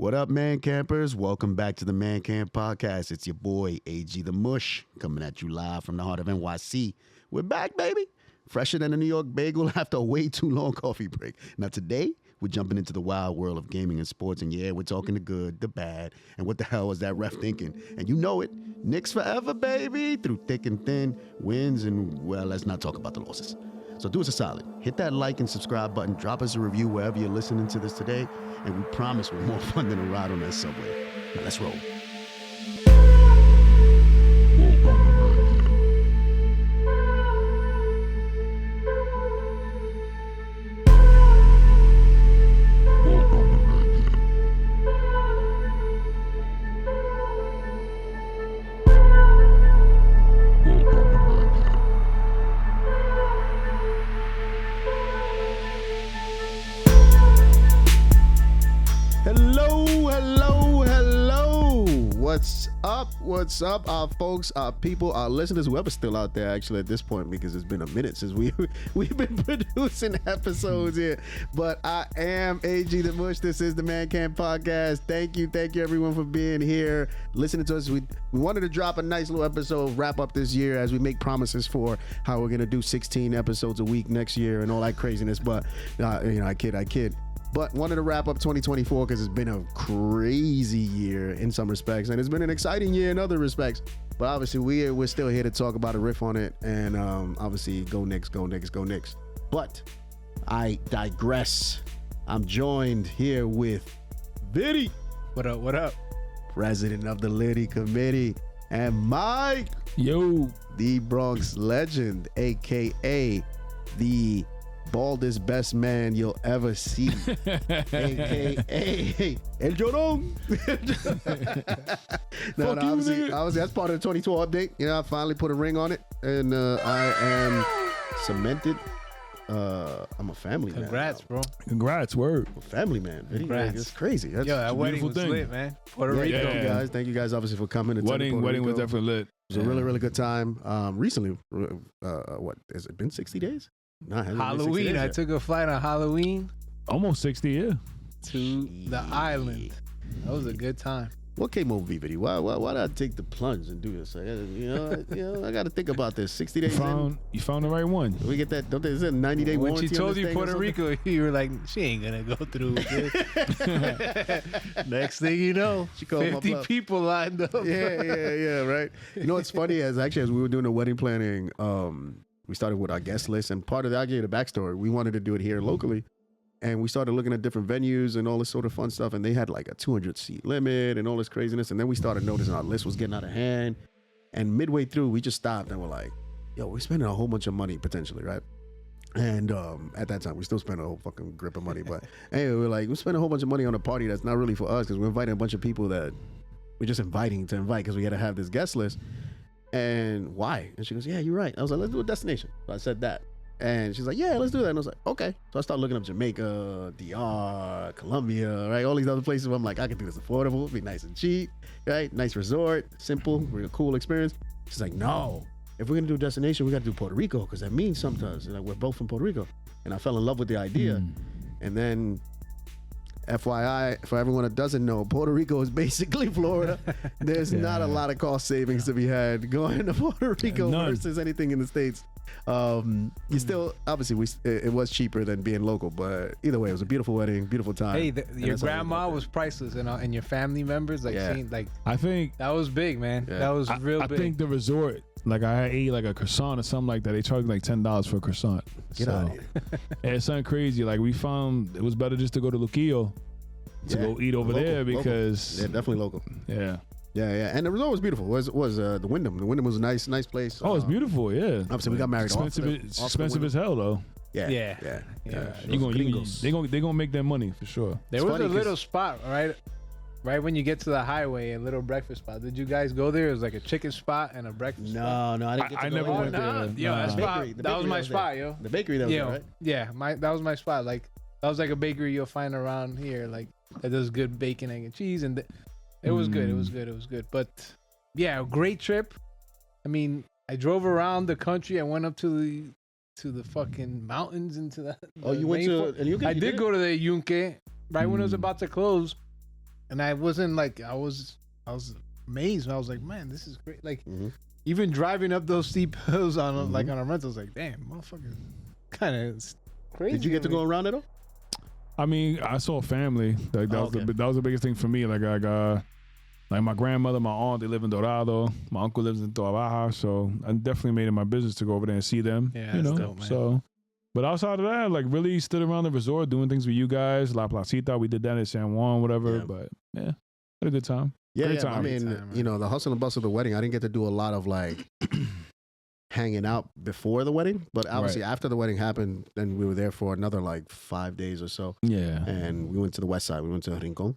What up, man campers? Welcome back to the Man Camp Podcast. It's your boy, AG the Mush, coming at you live from the heart of NYC. We're back, baby. Fresher than a New York bagel after a way too long coffee break. Now, today, we're jumping into the wild world of gaming and sports. And yeah, we're talking the good, the bad, and what the hell was that ref thinking? And you know it. Knicks forever, baby. Through thick and thin, wins, and, well, let's not talk about the losses. So do us a solid. Hit that like and subscribe button. Drop us a review wherever you're listening to this today. And we promise we're more fun than a ride on that subway. Now let's roll. What's up, our folks, our people, our listeners, whoever's still out there actually at this point, because it's been a minute since we've been producing episodes here. But I am AG the Mush. This is the Man Camp Podcast. Thank you everyone for being here, listening to us. We wanted to drop a nice little episode, wrap up this year as we make promises for how we're gonna do 16 episodes a week next year and all that craziness. But I kid. But wanted to wrap up 2024 because it's been a crazy year in some respects, and it's been an exciting year in other respects. But obviously, we're still here to talk about a riff on it, and obviously, go Knicks, go Knicks, go Knicks. But I digress. I'm joined here with Viddy. What up? What up? President of the Liddy Committee, and Mike. Yo, the Bronx legend, aka the baldest best man you'll ever see, aka El Jorón. No, obviously that's part of the 2012 update. You know, I finally put a ring on it, and I am cemented. I'm a family man. Congrats, bro. Congrats, word. I'm a family man. Congrats. It's crazy. That's That wedding was thing. lit, man. Puerto Rico. Yeah. Thank you guys obviously for coming. To Wedding Puerto Rico. was definitely lit. It was a really, really good time. Recently, what has it been? 60 days? No, it hasn't been 60 Halloween. days I yet. took a flight on Halloween Almost 60, yeah. to the island. That was a good time. What came over me, Viddy? Why did I take the plunge and do this? I got to think about this. 60 days You found the right one. we get that. Don't they? Is it a 90-day When warranty? she told on this you thing or Puerto something? Rico, you were like, she ain't gonna go through with this. Next thing you know, She called my 50 bluff. people lined up. Yeah, right. You know what's funny is actually as we were doing the wedding planning, we started with our guest list, and part of that, I gave the backstory. We wanted to do it here locally, and we started looking at different venues and all this sort of fun stuff, and they had like a 200-seat limit and all this craziness, and then we started noticing our list was getting out of hand, and midway through, we just stopped and we're like, yo, we're spending a whole bunch of money potentially, right? And at that time, we still spent a whole fucking grip of money, but anyway, we're like, we spent a whole bunch of money on a party that's not really for us because we're inviting a bunch of people that we're just inviting to invite because we had to have this guest list. And why? And she goes, yeah, you're right. I was like, let's do a destination. So I said that. And she's like, yeah, let's do that. And I was like, okay. So I started looking up Jamaica, DR, Colombia, right? All these other places where I'm like, I can do this affordable, be nice and cheap, right? Nice resort, simple, real cool experience. She's like, no, if we're going to do a destination, we got to do Puerto Rico because that means sometimes. Like, we're both from Puerto Rico. And I fell in love with the idea. And then FYI, for everyone that doesn't know, Puerto Rico is basically Florida. There's not a lot of cost savings to be had going to Puerto Rico versus anything in the States. You still, obviously, it was cheaper than being local, but either way, it was a beautiful wedding, beautiful time. Hey, your grandma was priceless, and your family members, I think that was big, man. Yeah. That was real I big. think the resort, like I ate like a croissant or something like that. They charged like $10 for a croissant. Get out of here. And it's something crazy. Like we found it was better just to go to Luquillo to go eat over Local, there local. because Yeah, definitely local. yeah. Yeah. And the resort was beautiful. Was the Wyndham. The Wyndham was a nice place. Oh, it's beautiful. Yeah. Obviously, we got married off Expensive. the- It's off the expensive as hell though. Yeah. They gonna make their money for sure. There It's was funny a 'cause- little spot, right when you get to the highway, a little breakfast spot. Did you guys go there? It was like a chicken spot and a breakfast spot. No, I didn't get to I go never there. went there. Yo, Nah. that spot, The that was bakery my there. spot, yo. The bakery that was there, right? Yeah, that was my spot. Like, that was like a bakery you'll find around here, like that does good bacon, egg, and cheese, and it was good. It was good. But yeah, great trip. I mean, I drove around the country. I went up to the fucking mountains into the. Oh, you went to rainforest. and you I did go to the Yunque right when it was Mm. about to close. and I wasn't like I was amazed. I was like, man, this is great. Like even driving up those steep hills on like on a rental, I was like, damn, motherfucker, kind of crazy. Did you get to go around it all? I mean, I saw family. Like that was the biggest thing for me. Like like my grandmother, my aunt, they live in Dorado. My uncle lives in Toa Baja, so I definitely made it my business to go over there and see them. Yeah, that's dope, man. So, but outside of that, like really stood around the resort doing things with you guys. La Placita, we did that in San Juan, whatever. Yeah. But yeah, had a good time. Yeah, I mean, you know, the hustle and bustle of the wedding. I didn't get to do a lot of like hanging out before the wedding, but obviously after the wedding happened, then we were there for another like 5 days or so. Yeah, and we went to the west side. We went to Rincon.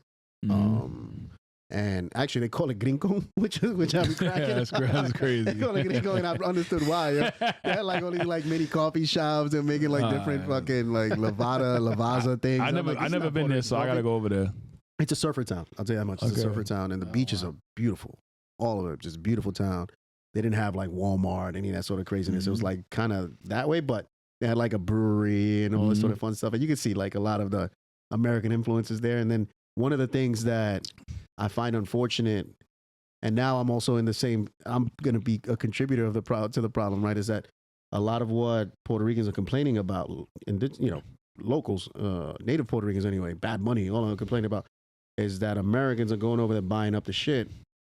And actually, they call it Gringo, which I'm cracking. Yeah, that's crazy. They call it Gringo, and I understood why. Yeah. They had like all these like mini coffee shops and making like different fucking like Lavazza things. I never been there, so I gotta go over there. It's a surfer town. I'll tell you that much. It's a surfer town, and the beaches are beautiful. All of it, just a beautiful town. They didn't have like Walmart, any of that sort of craziness. It was like kind of that way, but they had like a brewery and all this sort of fun stuff. And you can see like a lot of the American influences there. And then one of the things that I find unfortunate, and now I'm also in the same, I'm going to be a contributor of to the problem, right, is that a lot of what Puerto Ricans are complaining about, and you know, locals, native Puerto Ricans anyway, bad money, all I'm complaining about is that Americans are going over there buying up the shit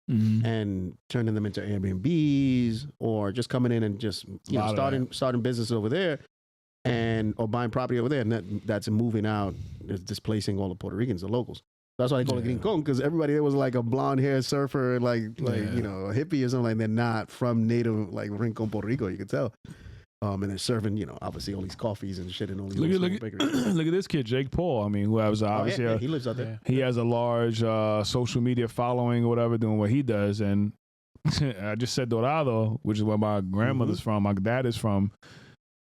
and turning them into Airbnbs or just coming in and just, you know, starting business over there or buying property over there. And that's moving out, it's displacing all the Puerto Ricans, the locals. That's why they call it Rincon, because everybody there was like a blonde haired surfer, like you know, a hippie or something. Like they're not from native like Rincon, Puerto Rico. You could tell. And they're serving, you know, obviously all these coffees and shit and all these look at this kid, Jake Paul. I mean, who has obviously he lives out there. He has a large social media following or whatever, doing what he does. And I just said Dorado, which is where my grandmother's from, my dad is from.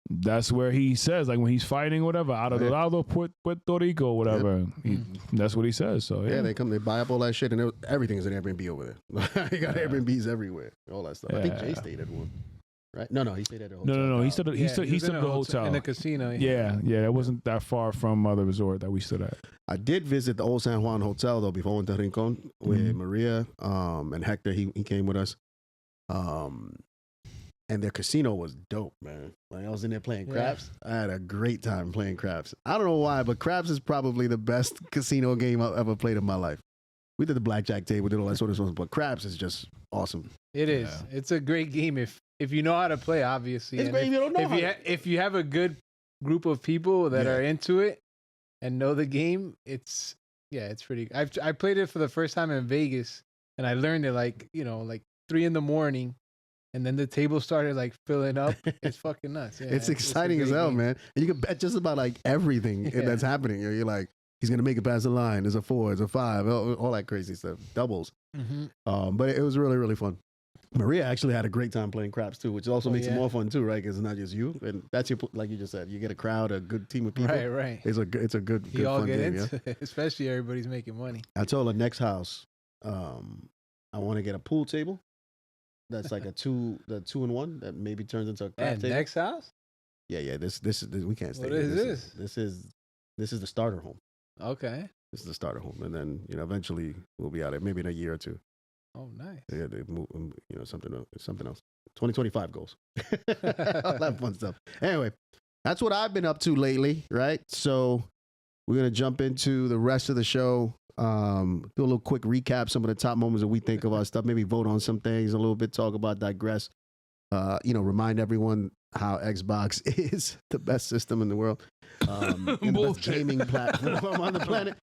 That's where he says, like when he's fighting, whatever, out of Dorado, Puerto Rico, whatever. That's what he says. So yeah, they come, they buy up all that shit, and everything's an Airbnb over there. You got Airbnbs everywhere, all that stuff. I think Jay stayed at one, right? No, he stayed at a hotel. No. He stood at the hotel in the casino. Yeah. It wasn't that far from the resort that we stood at. I did visit the old San Juan Hotel though before I went to Rincon with Maria and Hector. He came with us. And their casino was dope, man. Like I was in there playing craps. I had a great time playing craps. I don't know why, but craps is probably the best casino game I've ever played in my life. We did the blackjack table, we did all that sort of stuff, but craps is just awesome. It is. It's a great game if you know how to play, obviously. It's great if you don't know if you have a good group of people that are into it and know the game, it's pretty. I played it for the first time in Vegas, and I learned it like 3 a.m. And then the table started like filling up. It's fucking nuts. Yeah, it's exciting as hell, man. And you can bet just about like everything that's happening. You're like, he's gonna make it past the line. There's a 4, there's a 5, all that crazy stuff, doubles. But it was really, really fun. Maria actually had a great time playing craps too, which also makes it more fun too, right? Because it's not just you, and that's your, like you just said, you get a crowd, a good team of people. Right. It's a good fun game, into it, especially everybody's making money. I told her next house, I want to get a pool table. That's like the 2-in-1 that maybe turns into a craft table. Next house? Yeah. This we can't stay. What is this? This is the starter home. Okay. This is the starter home, and then eventually we'll be out there, maybe in a year or 2. Oh, nice. Yeah, they move, something else. 2025 goals. All that fun stuff. Anyway, that's what I've been up to lately, right? So we're gonna jump into the rest of the show. Do a little quick recap, some of the top moments that we think of our stuff, maybe vote on some things a little bit, talk about, digress, remind everyone how Xbox is the best system in the world, and the best gaming platform on the planet.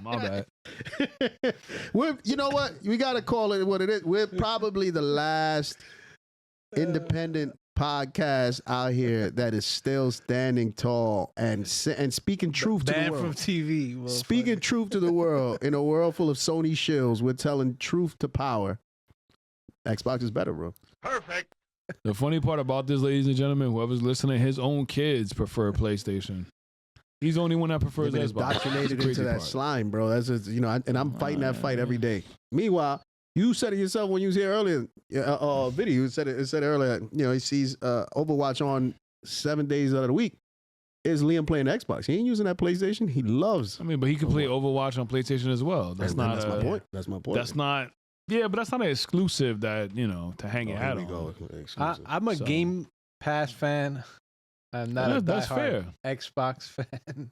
My bad. You know what? We got to call it what it is. We're probably the last independent podcast out here that is still standing tall and speaking truth to the world. From TV. Speaking truth to the world. In a world full of Sony shills, we're telling truth to power. Xbox is better, bro. Perfect. The funny part about this, ladies and gentlemen, whoever's listening, his own kids prefer PlayStation. He's the only one that prefers Xbox. Indoctrinated into that slime, bro. That's just, and I'm fighting that fight every day. Meanwhile, you said it yourself when you was here earlier. Video. You said it earlier. He sees Overwatch on 7 days out of the week. is Liam playing Xbox. He ain't using that PlayStation. He loves. I mean, but he can play Overwatch on PlayStation as well. That's not. That's my point. That's my point. That's not. Yeah, but that's not an exclusive that to hang your hat on. I'm a Game Pass fan. I'm not a diehard Xbox fan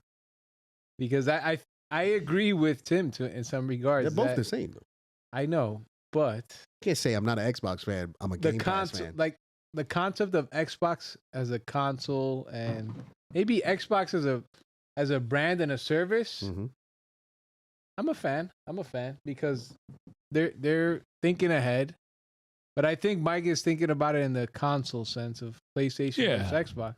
because I agree with Tim in some regards. They're both the same though. I know, but I can't say I'm not an Xbox fan. I'm a Game Pass fan. Like the concept of Xbox as a console and maybe Xbox as a brand and a service. Mm-hmm. I'm a fan because they're thinking ahead. But I think Mike is thinking about it in the console sense of PlayStation versus Xbox.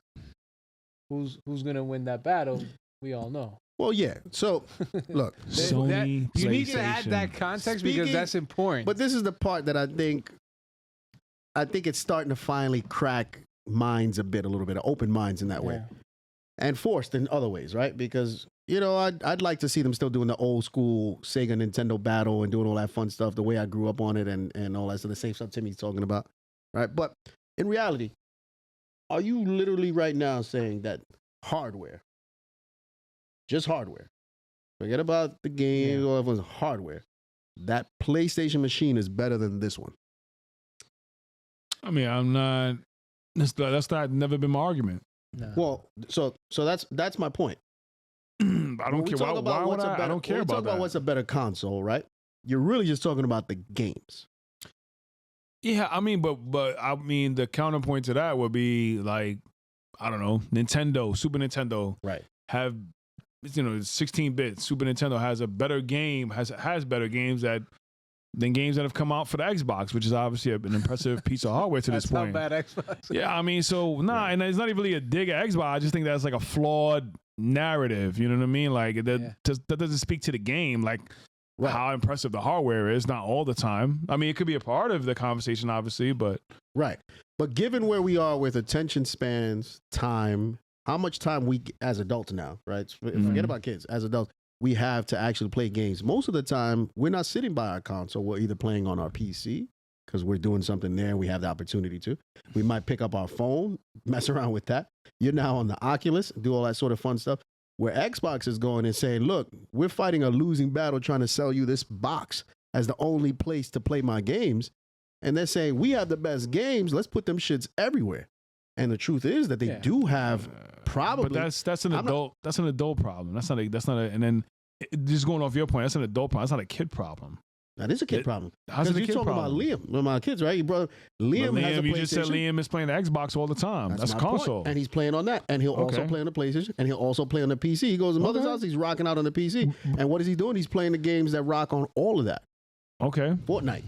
Who's gonna win that battle? We all know. Well, yeah. So, look, Sony, you need to add that context because that's important. But this is the part that I think it's starting to finally crack minds a little bit, open minds in that way, and forced in other ways, right? Because I'd like to see them still doing the old school Sega Nintendo battle and doing all that fun stuff the way I grew up on it and all that. So the same stuff Timmy's talking about, right? But in reality, are you literally right now saying that hardware? Just hardware. Forget about the game or everyone's hardware. That PlayStation machine is better than this one. I mean, I'm not. That's not never been my argument. No. Well, so that's my point. I don't care. Why would I? I don't care about that. What's a better console, right? You're really just talking about the games. Yeah, I mean, but I mean, the counterpoint to that would be like, I don't know, Nintendo, Super Nintendo, right? Have 16-bit Super Nintendo has a better game, has better games than games that have come out for the Xbox, which is obviously an impressive piece of hardware to this point. That's how bad Xbox is. Yeah, I mean, so and it's not even really a dig at Xbox. I just think that's like a flawed narrative. You know what I mean? Like that doesn't speak to the game, like how impressive the hardware is. Not all the time. I mean, it could be a part of the conversation, obviously, but right. But given where we are with attention spans, time. How much time we as adults now, right? Forget about kids. As adults, we have to actually play games. Most of the time, we're not sitting by our console. We're either playing on our PC because we're doing something there and we have the opportunity to. We might pick up our phone, mess around with that. You're now on the Oculus, do all that sort of fun stuff. Where Xbox is going and saying, look, we're fighting a losing battle trying to sell you this box as the only place to play my games. And they're saying, we have the best games. Let's put them shits everywhere. And the truth is that they do have probably. But that's an adult. That's an adult problem. That's not a. And then just going off your point, that's an adult problem. That's not a kid problem. That is a kid problem. How's it a kid you're talking problem? about Liam, one of my kids, right? Your brother Liam has a PlayStation. You just said Liam is playing the Xbox all the time. That's a console, point. And he's playing on that, and he'll also play on the PlayStation, and he'll also play on the PC. He goes to mother's house, he's rocking out on the PC, and what is he doing? He's playing the games that rock on all of that. Okay, Fortnite,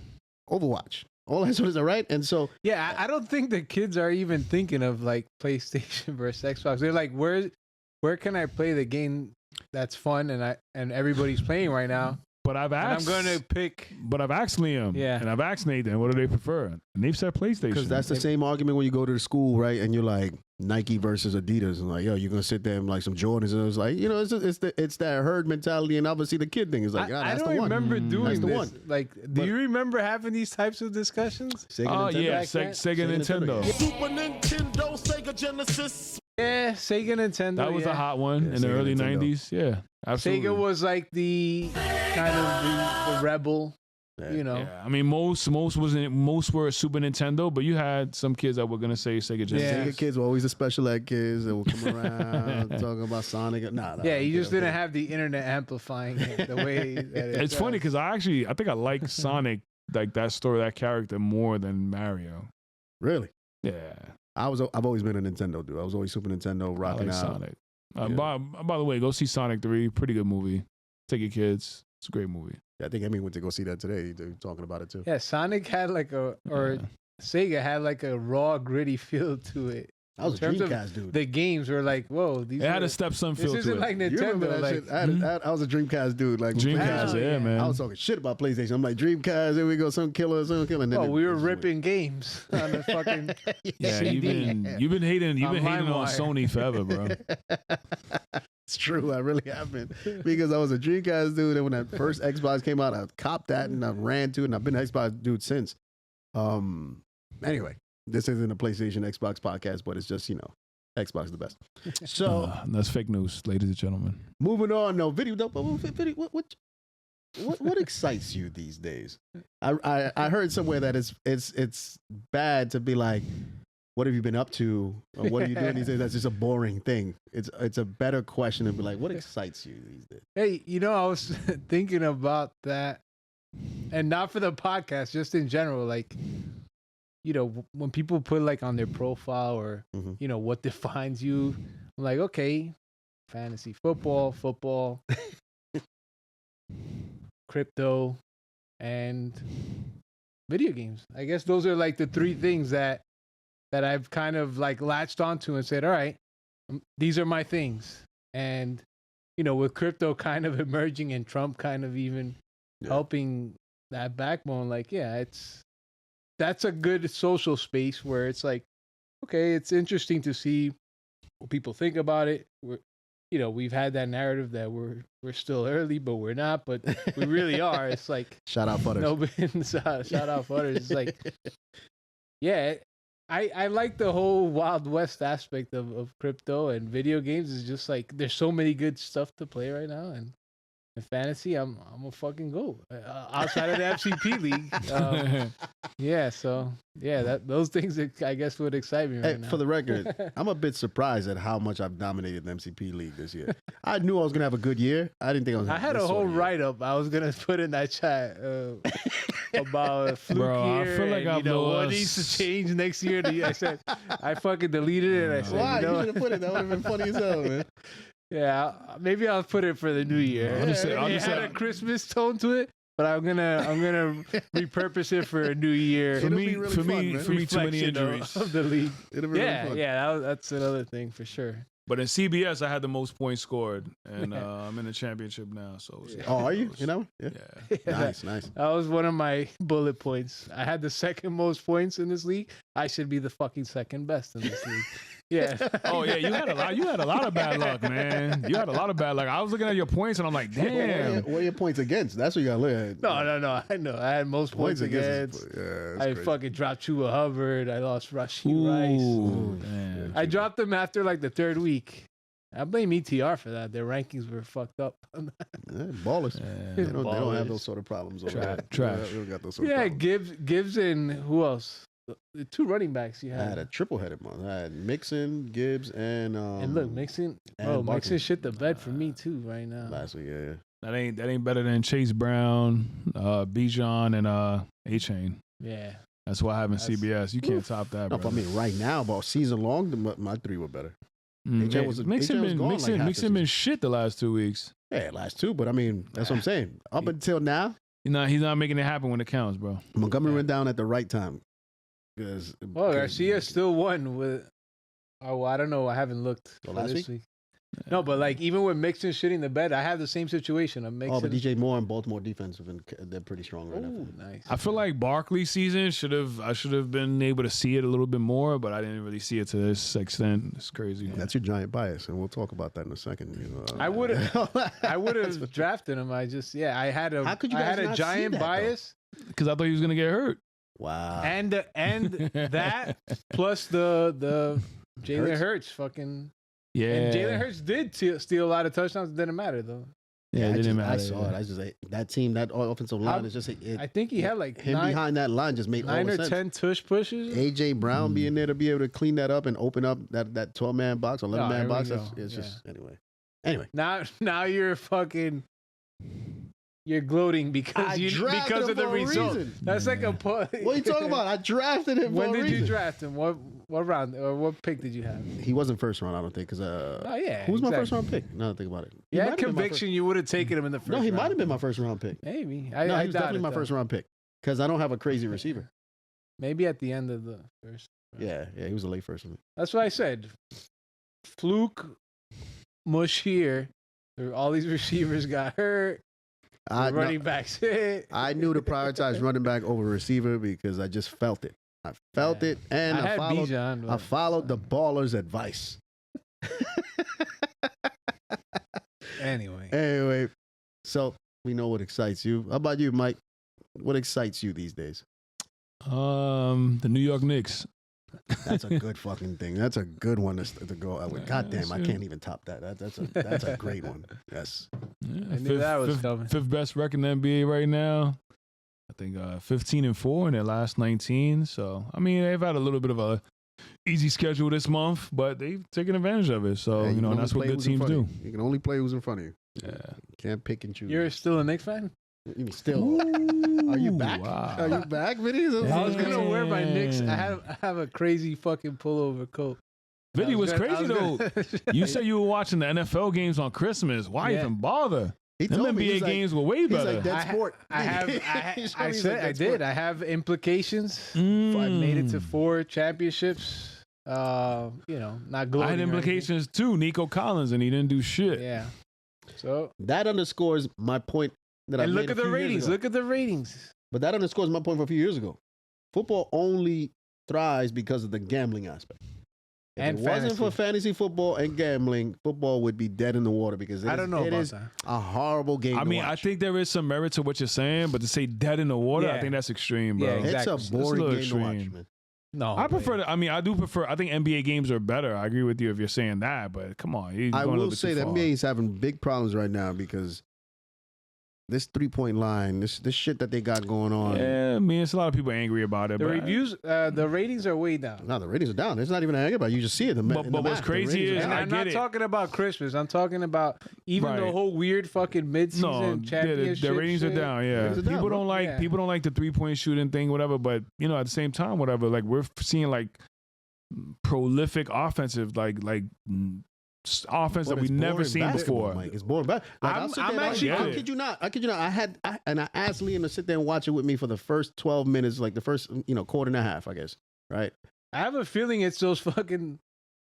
Overwatch. All that sort of stuff, right? And so, I don't think the kids are even thinking of like PlayStation versus Xbox. They're like, where can I play the game that's fun and everybody's playing right now? But I've asked. And I'm going to pick. But I've asked Liam. Yeah. And I've asked Nathan, what do they prefer? And they've said PlayStation. Because that's the same argument when you go to the school, right? And you're like Nike versus Adidas, and like, yo, you're gonna sit there and like some Jordans, and it's like, it's that herd mentality, and obviously the kid thing is like, I that's don't the one. remember doing this. One. Like, do you remember having these types of discussions? Oh yeah, Sega Nintendo. Super Nintendo, Sega Genesis. Yeah, Sega Nintendo. That was a hot one in the early '90s. Yeah, absolutely. Sega was like the kind of the rebel. Yeah, I mean, most were Super Nintendo, but you had some kids that were gonna say Sega Genesis. Yeah. Sega kids were always the special ed kids that would come around talking about Sonic. Yeah, you just didn't have the internet amplifying it the way that it's funny because I think I like Sonic, like that story, that character more than Mario. Really? Yeah. I've always been a Nintendo dude. I was always Super Nintendo rocking out. Sonic. By the way, go see Sonic 3. Pretty good movie. Take your kids. It's a great movie. Yeah, I think Emmy went to go see that today. They're talking about it too. Yeah, Sonic had like Sega had like a raw, gritty feel to it. I was a Dreamcast dude. The games were like, whoa, these. It had a stepson feel to it. This isn't like Nintendo. Like, I was a Dreamcast dude. Like Dreamcast, yeah, man. I was talking shit about PlayStation. I'm like, Dreamcast, here we go, some killer. Oh, we were ripping games on the fucking. Yeah, you've been hating on Sony forever, bro. It's true, I really have been, because I was a Dreamcast dude, and when that first Xbox came out, I copped that and I ran to it, and I've been an Xbox dude since. Anyway, this isn't a PlayStation Xbox podcast, but it's just Xbox is the best. So that's fake news, ladies and gentlemen. moving on, no video. What excites you these days? I heard somewhere that it's bad to be like, what have you been up to? Or what are you doing these days? That's just a boring thing. It's a better question to be like, what excites you these days? Hey, I was thinking about that, and not for the podcast, just in general. Like, when people put like on their profile or what defines you, I'm like, okay, fantasy football, crypto, and video games. I guess those are like the three things that I've kind of like latched onto and said, all right, these are my things. And, with crypto kind of emerging and Trump kind of even helping that backbone, like, that's a good social space where it's like, okay, it's interesting to see what people think about it. We've had that narrative that we're still early, but we're not, but we really are. It's like, shout out Butters. Shout out Butters. It's like, yeah, I like the whole Wild West aspect of crypto and video games. Is just like, there's so many good stuff to play right now, and in fantasy, I'm a fucking go outside of the FCP league. Those things I guess would excite me right now. For the record, I'm a bit surprised at how much I've dominated the MCP league this year. I knew I was gonna have a good year. I didn't think I was. I had a whole write up I was gonna put in that chat about a fluke year. I feel like and, what needs to change next year. I said I fucking deleted it. And I said, why? You should have put it. That would have been funny as hell, man. Yeah, maybe I'll put it for the new year. It had a Christmas tone to it, but I'm gonna repurpose it for a new year. For me, too many injuries of the league. It'll be really fun. That's another thing for sure. But in CBS, I had the most points scored, and I'm in the championship now. So, are you? Yeah. Nice. That was one of my bullet points. I had the second most points in this league. I should be the fucking second best in this league. Yeah. Oh yeah, you had a lot of bad luck, man. You had a lot of bad luck. I was looking at your points and I'm like, damn. What are your points against? That's what you gotta look at. No. I know. I had most points against. I fucking dropped Chuba Hubbard. I lost Rashid Rice. Damn. I dropped them after like the third week. I blame ETR for that. Their rankings were fucked up. Ballers. They don't have those sort of problems over there. Trash. They don't got those sort of problems. Gibbs and who else? The two running backs you had. I had a triple-headed one. I had Mixon, Gibbs, and look, Mixon. Mixon shit the bed for me too right now. Last week, yeah. That ain't better than Chase Brown, Bijan, and A-Chain. Yeah. That's why I have in CBS. You can't top that, bro. I mean, right now, but season long, my three were better. Mixon been shit the last 2 weeks. Yeah, last two, but I mean, that's what I'm saying. Up until now, he's not making it happen when it counts, bro. Montgomery went down at the right time. Garcia still won with. Oh, I don't know. I haven't looked last week. No, but like even with Mixon shitting the bed, I have the same situation. I'm Mixon. Oh, but DJ Moore and Baltimore defense they're pretty strong right now. Nice. I feel like Barkley's season I should have been able to see it a little bit more, but I didn't really see it to this extent. It's crazy. That's your giant bias, and we'll talk about that in a second. I would have drafted him. I had a giant bias because I thought he was gonna get hurt. Wow. And that plus the Jalen Hurts fucking. Yeah. And Jalen Hurts did steal a lot of touchdowns. It didn't matter though. Yeah, it didn't matter. I saw it. I just that team, that offensive line is just. I think he had like him behind that line just made 9 all or sense. 10 tush pushes. AJ Brown being there to be able to clean that up and open up that 12-man box, 11-man box. It's just anyway. Now you're fucking. You're gloating because of the result. That's like a point. What are you talking about? I drafted him. When did you draft him? What round or what pick did you have? He wasn't first round, I don't think. Because who was my first round pick? Now that I think about it. You had conviction you would have taken him in the first. No, he round. might have been my first round pick. Maybe. He was definitely my first round pick because I don't have a crazy receiver. Maybe at the end of the first. Yeah, he was a late first one. That's what I said. Fluke, Mush here. All these receivers got hurt. Running backs hit. I knew to prioritize running back over receiver because I just felt it. I felt it, and I followed the baller's advice. Anyway, so we know what excites you. How about you, Mike? What excites you these days? The New York Knicks. That's a good fucking thing. That's a good one to go out with. God damn, I can't even top that. That's a great one. Yes. Yeah, I knew that was coming. Fifth best record in the NBA right now. I think 15-4 in their last 19. So I mean, they've had a little bit of a easy schedule this month, but they've taken advantage of it. So Yeah, and that's what good teams do. You can only play who's in front of you. Yeah. You can't pick and choose. You're still a Knicks fan? You still? Are you back? Wow. Are you back, Vinny? I was gonna wear my Knicks. I Damn. have a crazy fucking pullover coat. Vinny, I was gonna- crazy I though. was gonna- You said you were watching the NFL games on Christmas. Why Yeah. even bother? He Them told me, NBA he's like- games were way He's better. like, that's sport. I said I did. I have implications. I made it to 4 championships. Not I gloating. had or implications too. Nico Collins, and he didn't do shit. anything. Yeah. So That underscores my point that I and made look a at the few years ratings. ago. Look at the ratings. But that underscores my point from a few years ago. Football only thrives because of the gambling aspect. If And it wasn't fantasy. for fantasy football and gambling, football would be dead in the water because I don't know it about is that. a horrible game. I to mean, I watch. think there is some merit to what you're saying, but to say dead in the water, I Yeah. think that's extreme, bro. Yeah, it's exactly. a That's a boring little game to watch, extreme. man. No, I prefer. I do prefer. I think NBA games are better. I agree with you if you're saying that, but come on, you're I going a little will bit say too that far. NBA is having big problems right now because this 3-point line, this shit that they got going on. Yeah, I mean, it's a lot of people angry about it. The but reviews, the ratings are way down. No, the ratings are down. It's not even angry about it. You just see it. But what's crazy is- And I I'm get not it. talking about Christmas. I'm talking about even the Right. whole weird fucking mid-season No, championship. the ratings are shit. down. Yeah, Ratings are down, people bro. don't like Yeah. people don't like the 3-point shooting thing, whatever. But at the same time, whatever. Like we're seeing like prolific offensive, offense that we've never seen before. Mike. It's boring. Like, I'm actually- I Yeah. kid you not. I asked Liam to sit there and watch it with me for the first 12 minutes, like the first quarter and a half, I guess. Right. I have a feeling it's those fucking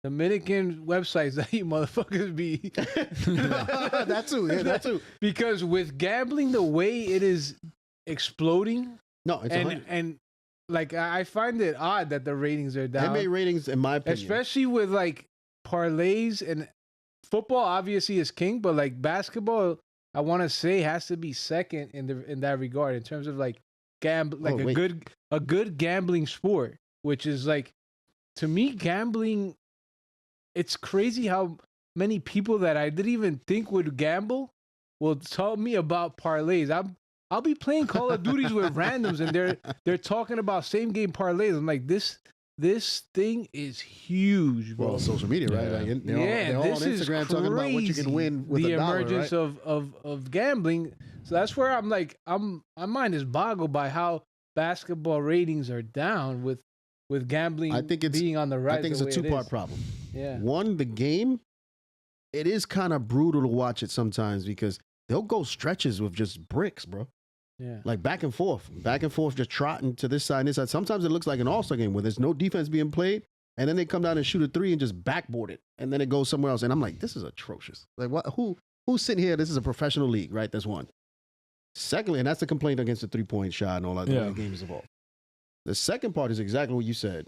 Dominican websites that you motherfuckers be. that too. Yeah, that too. Because with gambling the way it is exploding, No, it's and 100. and like I find it odd that the ratings are down. NBA ratings, in my opinion, Especially with like parlays and football obviously is king, but like basketball, I want to say has to be second in that regard in terms of like a good gambling sport, which is like, to me, gambling. It's crazy how many people that I didn't even think would gamble will tell me about parlays. I'll be playing Call of Duties with randoms and they're talking about same game parlays. I'm like, this thing is huge, bro. well, social media, right? Yeah. Like, they're all on this is Instagram talking about what you can win with the a dollar, emergence right? of gambling. So that's where I'm like, my mind is boggled by how basketball ratings are down with gambling I think it's- being on the rise. I think it's the a way it two-part is. problem. Yeah. One, the game, it is kind of brutal to watch it sometimes because they'll go stretches with just bricks, bro. Yeah. Like back and forth, just trotting to this side and this side. Sometimes it looks like an all-star game where there's no defense being played, and then they come down and shoot a 3 and just backboard it, and then it goes somewhere else. And I'm like, this is atrocious. Like, what? Who's sitting here? This is a professional league, right? That's one. Secondly, and that's the complaint against the 3-point shot and all that. The way the game is evolved. The second part is exactly what you said.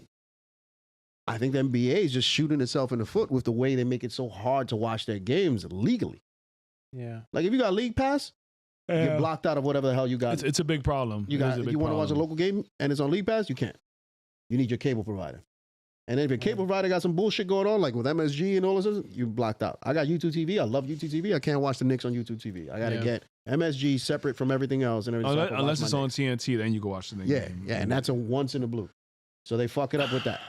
I think the NBA is just shooting itself in the foot with the way they make it so hard to watch their games legally. Yeah. Like if you got League Pass, you get blocked out of whatever the hell you got. It's a big problem. You It is got. a big You want to watch a problem. local game and it's on League Pass, you can't. You need your cable provider. And then if your cable provider got some bullshit going on, like with MSG and all this, you're blocked out. I got YouTube TV. I love YouTube TV. I can't watch the Knicks on YouTube TV. I got to get MSG separate from everything else and everything. Unless it's on TNT, then you can watch the Knicks Yeah, game. yeah, and that's a once in a blue. So they fuck it up with that.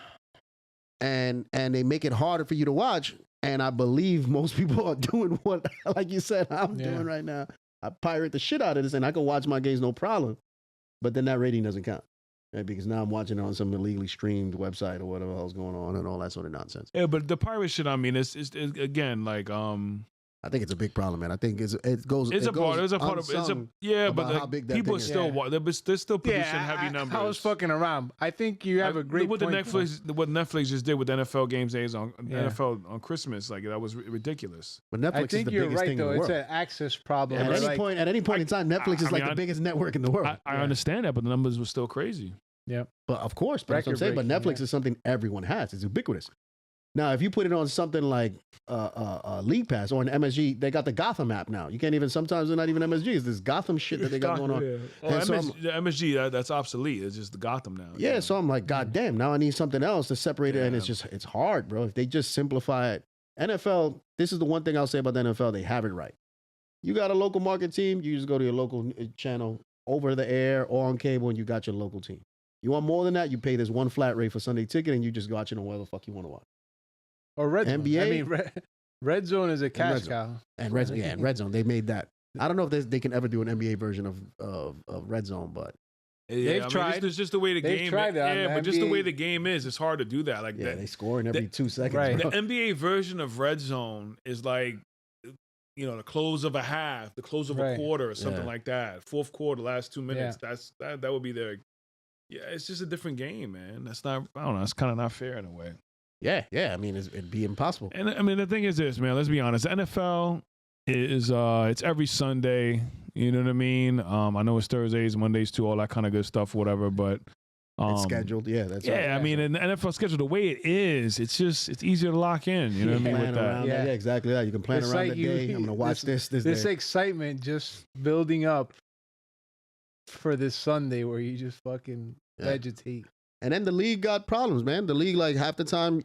And they make it harder for you to watch. And I believe most people are doing what, like you said, I'm doing right now. I pirate the shit out of this and I can watch my games no problem. But then that rating doesn't count. Right? Because now I'm watching it on some illegally streamed website or whatever the hell's going on and all that sort of nonsense. Yeah, but the pirate shit, I mean, it's again like I think it's a big problem, man. I think it goes. It's it a part. goes It's a part of. It's a unsung yeah, about but how big that people thing are is. still they're still producing heavy numbers. I was fucking around. I think you have a great what point. what Netflix just did with NFL games days on Yeah. NFL on Christmas, like that was ridiculous. But Netflix I is think the you're biggest right thing though. in the It's world. an access problem. At It's any like- point, at any point in time, Netflix is I like mean, the biggest network in the world. I understand that, but the numbers were still crazy. Yeah. But of course, but that's what I'm saying. But Netflix Record-breaking, is something everyone has. It's ubiquitous. Now, if you put it on something like League Pass or an MSG, they got the Gotham app now. You can't even, sometimes they're not even MSG. It's this Gotham shit that they got going on. Yeah. Oh, And so the MSG, that's obsolete. It's just the Gotham now. Yeah, so I'm like, God damn, now I need something else to separate it. And it's hard, bro. If they just simplify it. NFL, this is the one thing I'll say about the NFL, they have it right. You got a local market team, you just go to your local channel over the air or on cable and you got your local team. You want more than that, you pay this one flat rate for Sunday ticket and you just watch it on whatever the fuck you want to watch. Or Red Zone. NBA. I mean, Red Zone is a cash cow. And Red Zone, they made that. I don't know if they can ever do an NBA version of Red Zone, but They've tried. It's just the way the game. Tried that. Yeah, but just the way the game is, it's hard to do that. Like they scoring every 2 seconds. Right. The NBA version of Red Zone is like, the close of a half, the close of a quarter, or something like that. Fourth quarter, last 2 minutes. That would be their. Yeah, it's just a different game, man. That's not. I don't know. It's kind of not fair in a way. Yeah. I mean, it'd be impossible. And I mean, the thing is this, man. Let's be honest. NFL is it's every Sunday. You know what I mean? I know it's Thursdays, Mondays too, all that kind of good stuff, whatever. But it's scheduled. Yeah, that's right. I mean, in the NFL schedule, the way it is, it's easier to lock in. You know what I mean? With that. Yeah, exactly that. You can plan around the day. I'm gonna watch this day. This excitement just building up for this Sunday where you just fucking vegetate. And then the league got problems, man. The league, like half the time,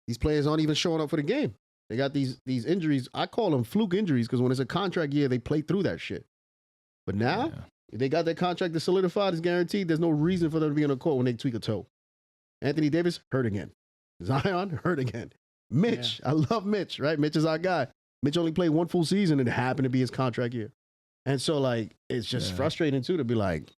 these players aren't even showing up for the game. They got these injuries. I call them fluke injuries because when it's a contract year, they play through that shit. But now, if they got their contract to solidified, it's guaranteed. There's no reason for them to be on the court when they tweak a toe. Anthony Davis, hurt again. Zion, hurt again. Mitch, I love Mitch, right? Mitch is our guy. Mitch only played one full season and it happened to be his contract year. And so, like, it's just frustrating, too, to be like,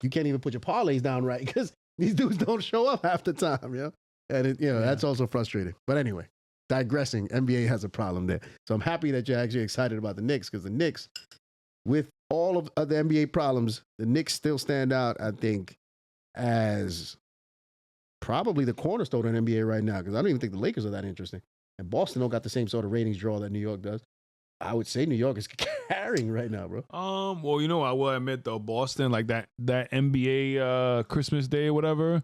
you can't even put your parlays down right because these dudes don't show up half the time, you know? And, that's also frustrating. But anyway, digressing, NBA has a problem there. So I'm happy that you're actually excited about the Knicks because the Knicks, with all of the NBA problems, the Knicks still stand out, I think, as probably the cornerstone of the NBA right now because I don't even think the Lakers are that interesting. And Boston don't got the same sort of ratings draw that New York does. I would say New York is carrying right now, bro. Well, I will admit though, Boston, like that NBA Christmas Day or whatever,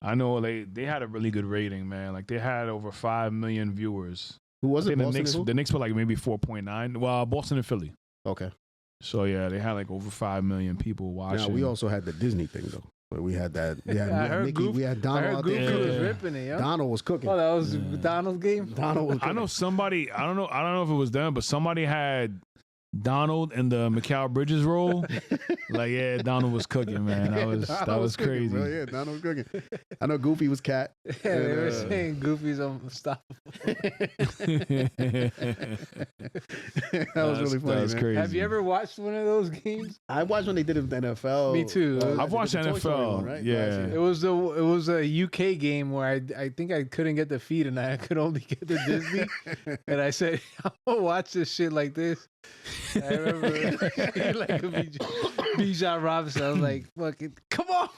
I know they had a really good rating, man. Like they had over 5 million viewers. Who was it? The Knicks were like maybe 4.9. Well, Boston and Philly. Okay. So yeah, they had like over 5 million people watching. Now we also had the Disney thing though. But we had that. We had Mickey. We had I Donald heard out Goofy there. was ripping it, yo. Donald was cooking. Oh, that was Donald's game? Donald was cooking. I know somebody. I don't know if it was them, but somebody had Donald in the Mikal Bridges role. Like, Donald was cooking, man. That was crazy. Cooking, bro. Yeah, Donald was cooking. I know Goofy was cat. Yeah, they were saying Goofy's unstoppable. That was really funny. That was man. crazy. Have you ever watched one of those games? I watched when they did it with the NFL. Me too. I've watched the Toy Story NFL. one, right? Yeah. It was a UK game where I think I couldn't get the feed and I could only get the Disney. And I said, I'm gonna watch this shit like this. I remember like Bijan Robinson. I was like, "Fucking come on!"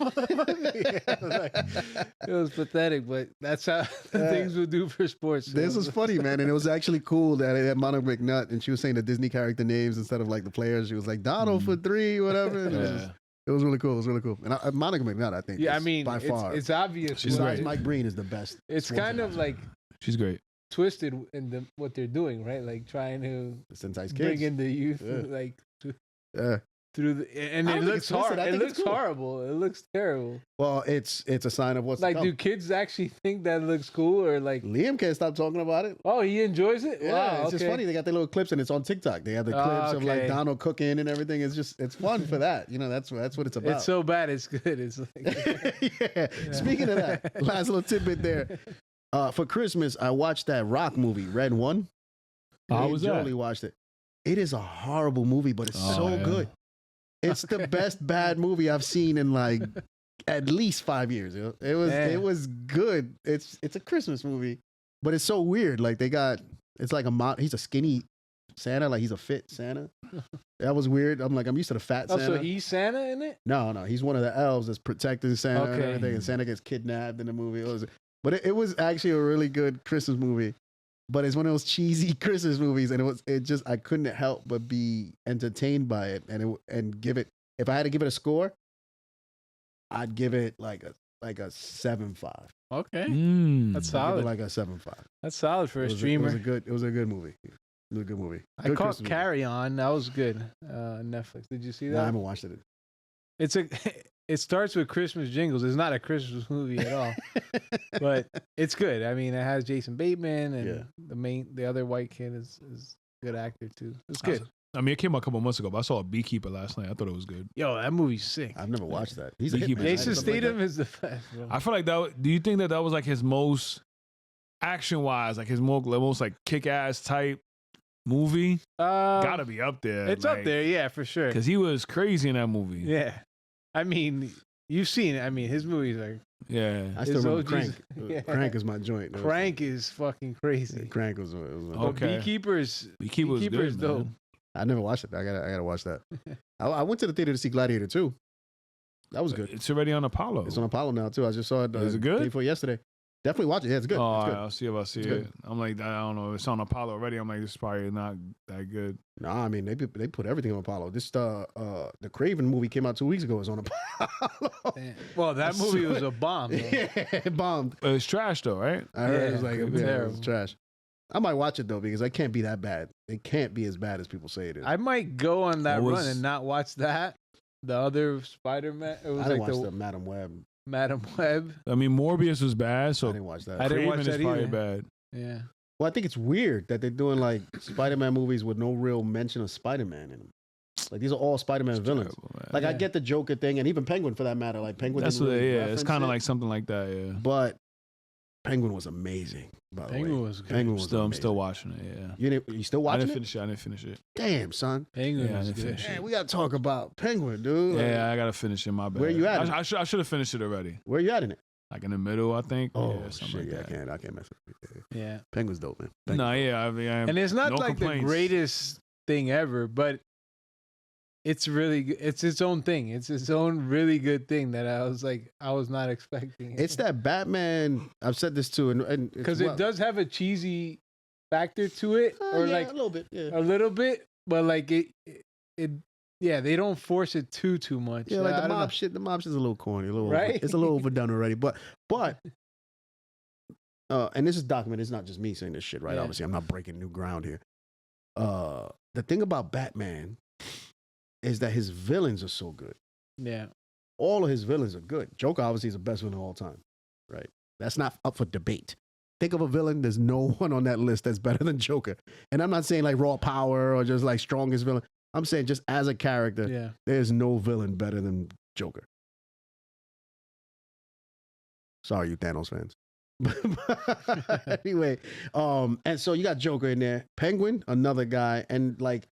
It was pathetic, but that's how things would do for sports. This was funny, man, and it was actually cool that it had Monica McNutt, and she was saying the Disney character names instead of like the players. She was like Donald for 3, whatever. And it was really cool. It was really cool. And Monica McNutt, I think, I mean, by far, it's obvious. Besides Mike Breen, is the best. It's kind of like she's great. Twisted in what they're doing, right? Like trying to bring in the youth, like through the, and it looks hard. It looks horrible. It looks terrible. Well, it's a sign of what's like. To come. Do kids actually think that looks cool, or like Liam can't stop talking about it? Oh, he enjoys it. Yeah, wow, it's just funny. They got their little clips, and it's on TikTok. They have the clips of like Donald cooking and everything. It's fun for that. That's what it's about. It's so bad, it's good. It's like yeah. Speaking of that, last little tidbit there. For Christmas, I watched that rock movie, Red One. How was that? Totally watched it. It is a horrible movie, but it's so good. It's the best bad movie I've seen in like at least 5 years. You know? It was good. It's a Christmas movie, but it's so weird. Like it's like he's a skinny Santa, like he's a fit Santa. That was weird. I'm used to the fat Santa. So he's Santa in it? No, he's one of the elves that's protecting Santa and everything. And Santa gets kidnapped in the movie. But it was actually a really good Christmas movie. But it's one of those cheesy Christmas movies, and I couldn't help but be entertained by it, and give it. If I had to give it a score, I'd give it like a 7.5. Okay, Mm. that's I give it solid. like a 7.5. That's solid for a It was streamer. it was a good movie. It was a good movie. I Good caught Christmas movie. Carry On. That was good. Netflix. Did you see Nah, I that? haven't watched it. It's a. It starts with Christmas jingles. It's not a Christmas movie at all, but it's good. I mean, it has Jason Bateman and the other white kid is a good actor too. It's good. I mean, it came out a couple months ago, but I saw a Beekeeper last night. I thought it was good. Yo, that movie's sick. I've never watched that. He's a Beekeeper. hitman. Jason right? Something like Statham that. is the best, bro. I feel like that. Do you think that was like his most action wise, like his most like kick ass type movie? Gotta be up there. It's up there, yeah, for sure. Because he was crazy in that movie. Yeah, I mean, you've seen it. I mean, his movies are. Yeah. I still His remember OGs. Crank. Yeah. Crank is my joint. though. Crank is fucking crazy. Crank was my But Okay. Beekeeper's Beekeeper was Beekeeper's good, dope. man. I never watched it. I gotta watch that. I went to the theater to see Gladiator 2. That was good. It's already on Apollo. It's on Apollo now too. I just saw it. Is it good? Day before yesterday. Definitely watch it. Yeah, it's good. Oh, It's good. I'll see if I see It's it. good. I'm like, I don't know. It's on Apollo already. I'm like, this is probably not that good. Nah, I mean they put everything on Apollo. This the Craven movie came out 2 weeks ago. It's on Apollo. Damn. Well, that I movie saw was it. a bomb. Though. Yeah, it bombed. But it's trash though, right? I heard it was Yeah, like it it was was terrible. trash. I might watch it though because it can't be that bad. It can't be as bad as people say it is. I might go on that What run was- and not watch that. The other Spider-Man. It was I didn't like watch the the Madam Web. Madam Web. I mean, Morbius was bad, I so didn't watch that. I didn't Craven watch is that probably either. bad. Yeah. Well, I think it's weird that they're doing like Spider-Man movies with no real mention of Spider-Man in them. Like these are all Spider-Man villains. Terrible, man. Like I Yeah. get the Joker thing, and even Penguin for that matter. Like Penguin. That's didn't what. really Yeah, it's reference kind it, of like something like that. Yeah. But Penguin was amazing. By the Penguin way, was good. Penguin was I'm amazing. still watching it. Yeah. You still I watching didn't it? finish it. I didn't finish it. Damn, son. Penguin Yeah, I was didn't good. finish Man, we gotta talk about Penguin, dude. Like, Yeah, I gotta finish it. My bad. Where you at? I should have finished it already. where you at in it? Like in the middle, I think. Oh yeah, something shit, like yeah, that. I can't mess with it. Yeah. Penguin's dope, man. No, yeah, I mean, And it's not no like complaints. the greatest thing ever, but it's really good. It's its own thing. It's its own really good thing that I was not expecting. It's that Batman. I've said this too, and because it does have a cheesy factor to it, or yeah, like a little bit, yeah. a little bit, but like it yeah, they don't force it too much. Yeah, like I the don't know. mob shit. The mob shit's a little corny, a little Right? it's a little overdone already. But and this is documented. It's not just me saying this shit, right? Yeah. Obviously, I'm not breaking new ground here. The thing about Batman is that his villains are so good. Yeah. All of his villains are good. Joker obviously is the best villain of all time, right? That's not up for debate. Think of a villain. There's no one on that list that's better than Joker. And I'm not saying like raw power or just like strongest villain. I'm saying just as a character, Yeah. there's no villain better than Joker. Sorry, you Thanos fans. Anyway, and so you got Joker in there, Penguin, another guy, and like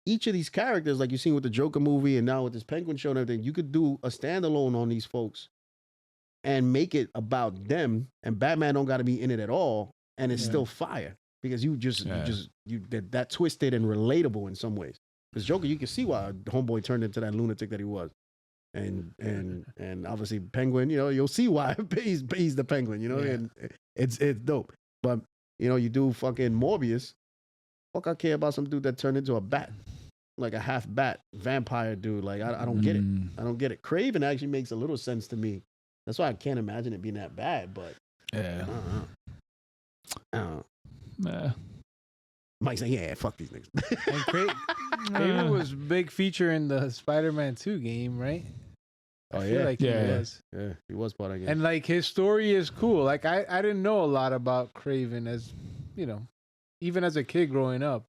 each of these characters, like you've seen with the Joker movie and now with this Penguin show and everything, you could do a standalone on these folks and make it about them, and Batman don't got to be in it at all, and it's Yeah. still fire because that twisted and relatable in some ways. Because Joker, you can see why Homeboy turned into that lunatic that he was. And obviously Penguin, you know, you'll see why he's the Penguin, you know, Yeah. and it's dope. But you know, you do fucking Morbius. Fuck, I care about some dude that turned into a bat, like a half bat vampire dude. Like I don't get it. I don't get it. Craven actually makes a little sense to me. That's why I can't imagine it being that bad. But Yeah. I don't know. Nah. Mike's like, yeah, fuck these niggas. And Craven was big feature in the Spider-Man 2 game, right? Oh, I feel yeah? like Yeah. he was. Yeah, he was part of the game. And like his story is cool. Like I didn't know a lot about Craven as, you know, even as a kid growing up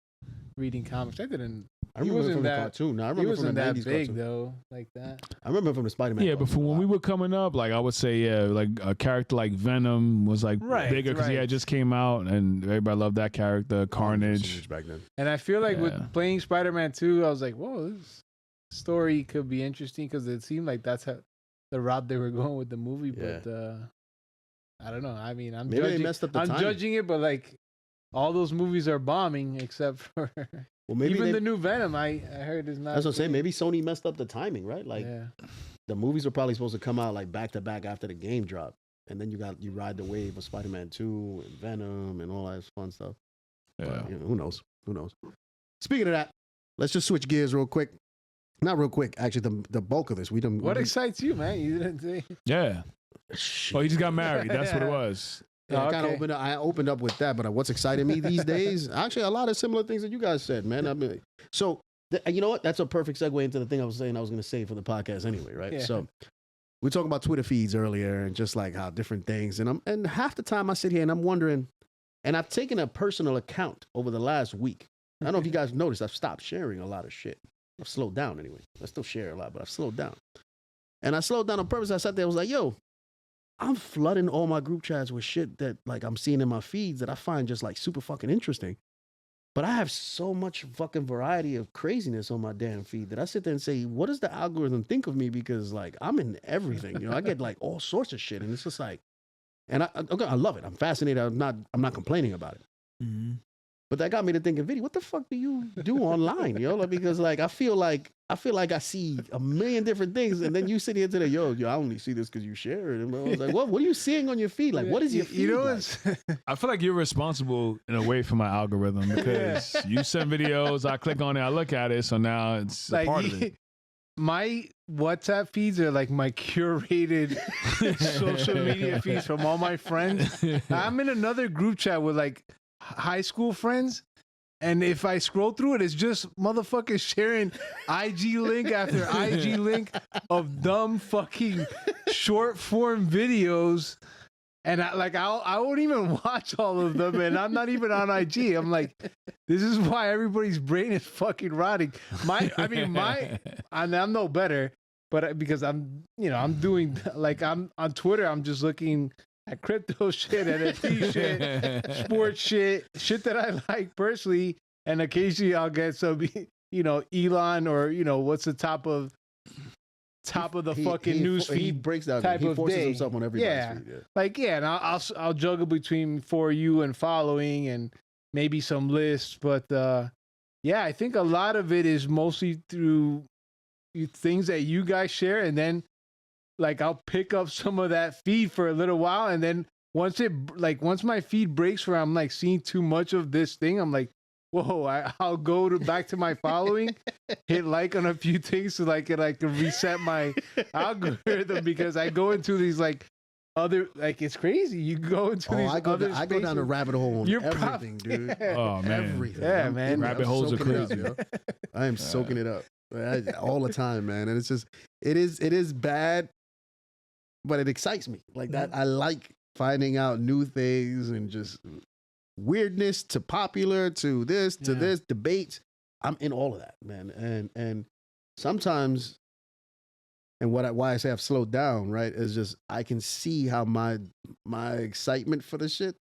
reading comics. I didn't. I remember him wasn't from the that- cartoon. No, I He remember from wasn't the that 90s big cartoon. though, like that. I remember him from the Spider-Man. Yeah, but cartoon for a when we lot. were coming up, like I would say, yeah, like a character like Venom was like Right, bigger because he right. had just came out, and everybody loved that character. Carnage. back then. And I feel like Yeah. with playing Spider-Man 2, I was like, whoa, this story could be interesting because it seemed like that's how the route they were going with the movie. But I don't know. I mean, Maybe they messed up the timing. judging it, but like all those movies are bombing except for Well, maybe even they, the new Venom. I heard is not. that's what I'm saying. great. Maybe Sony messed up the timing, right? Like yeah. the movies were probably supposed to come out like back to back after the game dropped, and then you ride the wave of Spider-Man 2 and Venom and all that fun stuff. Yeah. But, you know, who knows? Who knows? Speaking of that, let's just switch gears real quick. Not real quick. Actually, the bulk of this, we don't. What excites you, man? You didn't say. Yeah. Shit. Oh, he just got married. That's what it was. Yeah, Okay. I opened up with that, but what's exciting me these days? Actually, a lot of similar things that you guys said, man. I mean, so you know what? That's a perfect segue into the thing I was saying I was going to say for the podcast anyway, right? Yeah. So we talked about Twitter feeds earlier and just like how different things, and half the time I sit here and I'm wondering, and I've taken a personal account over the last week. I don't know if you guys noticed, I've stopped sharing a lot of shit. I've slowed down anyway. I still share a lot, but I've slowed down. And I slowed down on purpose. I sat there, I was like, yo, I'm flooding all my group chats with shit that like I'm seeing in my feeds that I find just like super fucking interesting. But I have so much fucking variety of craziness on my damn feed that I sit there and say, what does the algorithm think of me? Because like I'm in everything, you know, I get like all sorts of shit. And it's just like, and I love it. I'm fascinated. I'm not complaining about it. Mm-hmm. But that got me to thinking, Vinny, what the fuck do you do online? You know, like, because like I feel like I see a million different things, and then you sit here today, yo, I only see this because you share it. And I was like, what are you seeing on your feed? Like, what is your feed? You know, like? I feel like you're responsible in a way for my algorithm because you send videos, I click on it, I look at it, so now it's a like part of it. my WhatsApp feeds are like my curated social media feeds from all my friends. I'm in another group chat with like high school friends, and if I scroll through it, it's just motherfuckers sharing IG link after IG link of dumb fucking short form videos, and I won't even watch all of them, and I'm not even on IG. I'm like, this is why everybody's brain is fucking rotting. I'm no better, but because I'm doing like I'm on Twitter, I'm just looking at crypto shit, NFT shit, sports shit that I like personally, and occasionally I'll get some, Elon or what's the top of the fucking news feed. He breaks down. Type He of forces day. himself on everybody's Yeah. feed. Yeah. And I'll juggle between For You and following and maybe some lists, but I think a lot of it is mostly through things that you guys share, and then like I'll pick up some of that feed for a little while, and then once my feed breaks where I'm like seeing too much of this thing, I'm like, whoa, I'll go back to my following, hit like on a few things so like I can reset my algorithm, because I go into these like other, like it's crazy. You go into these I go spaces. down the rabbit hole on You're everything, dude. Oh man, Everything. Yeah, man. Rabbit holes are soaking it crazy. up, yo. I am soaking it up all the time, man. And it's just, it is bad, but it excites me. Like that, I like finding out new things and just weirdness to popular to this to this debates. I'm in all of that, man. And sometimes, and why I say I've slowed down, right, is just I can see how my excitement for the shit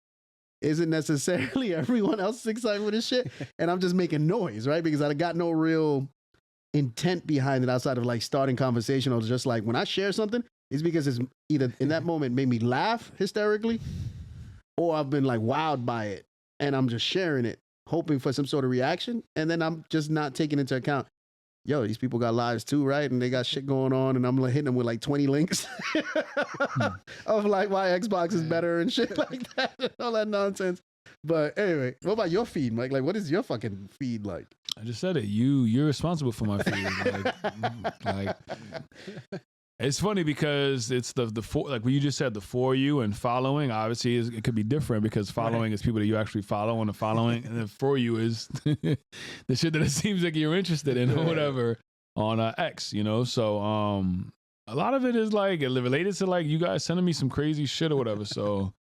isn't necessarily everyone else's excitement for this shit, and I'm just making noise, right? Because I got no real intent behind it outside of like starting conversation, or just like when I share something, it's because it's either in that moment made me laugh hysterically, or I've been like wowed by it, and I'm just sharing it, hoping for some sort of reaction, and then I'm just not taking into account, yo, these people got lives too, right? And they got shit going on, and I'm like hitting them with like 20 links of like why Xbox is better and shit like that, and all that nonsense. But anyway, what about your feed, Mike? Like, what is your fucking feed like? I just said it. You're responsible for my feed. like, it's funny because it's the for, like what you just said, the for you and following. Obviously, it could be different because following is people that you actually follow, and the following, and then for you is the shit that it seems like you're interested in or whatever on X. So a lot of it is like related to like you guys sending me some crazy shit or whatever. So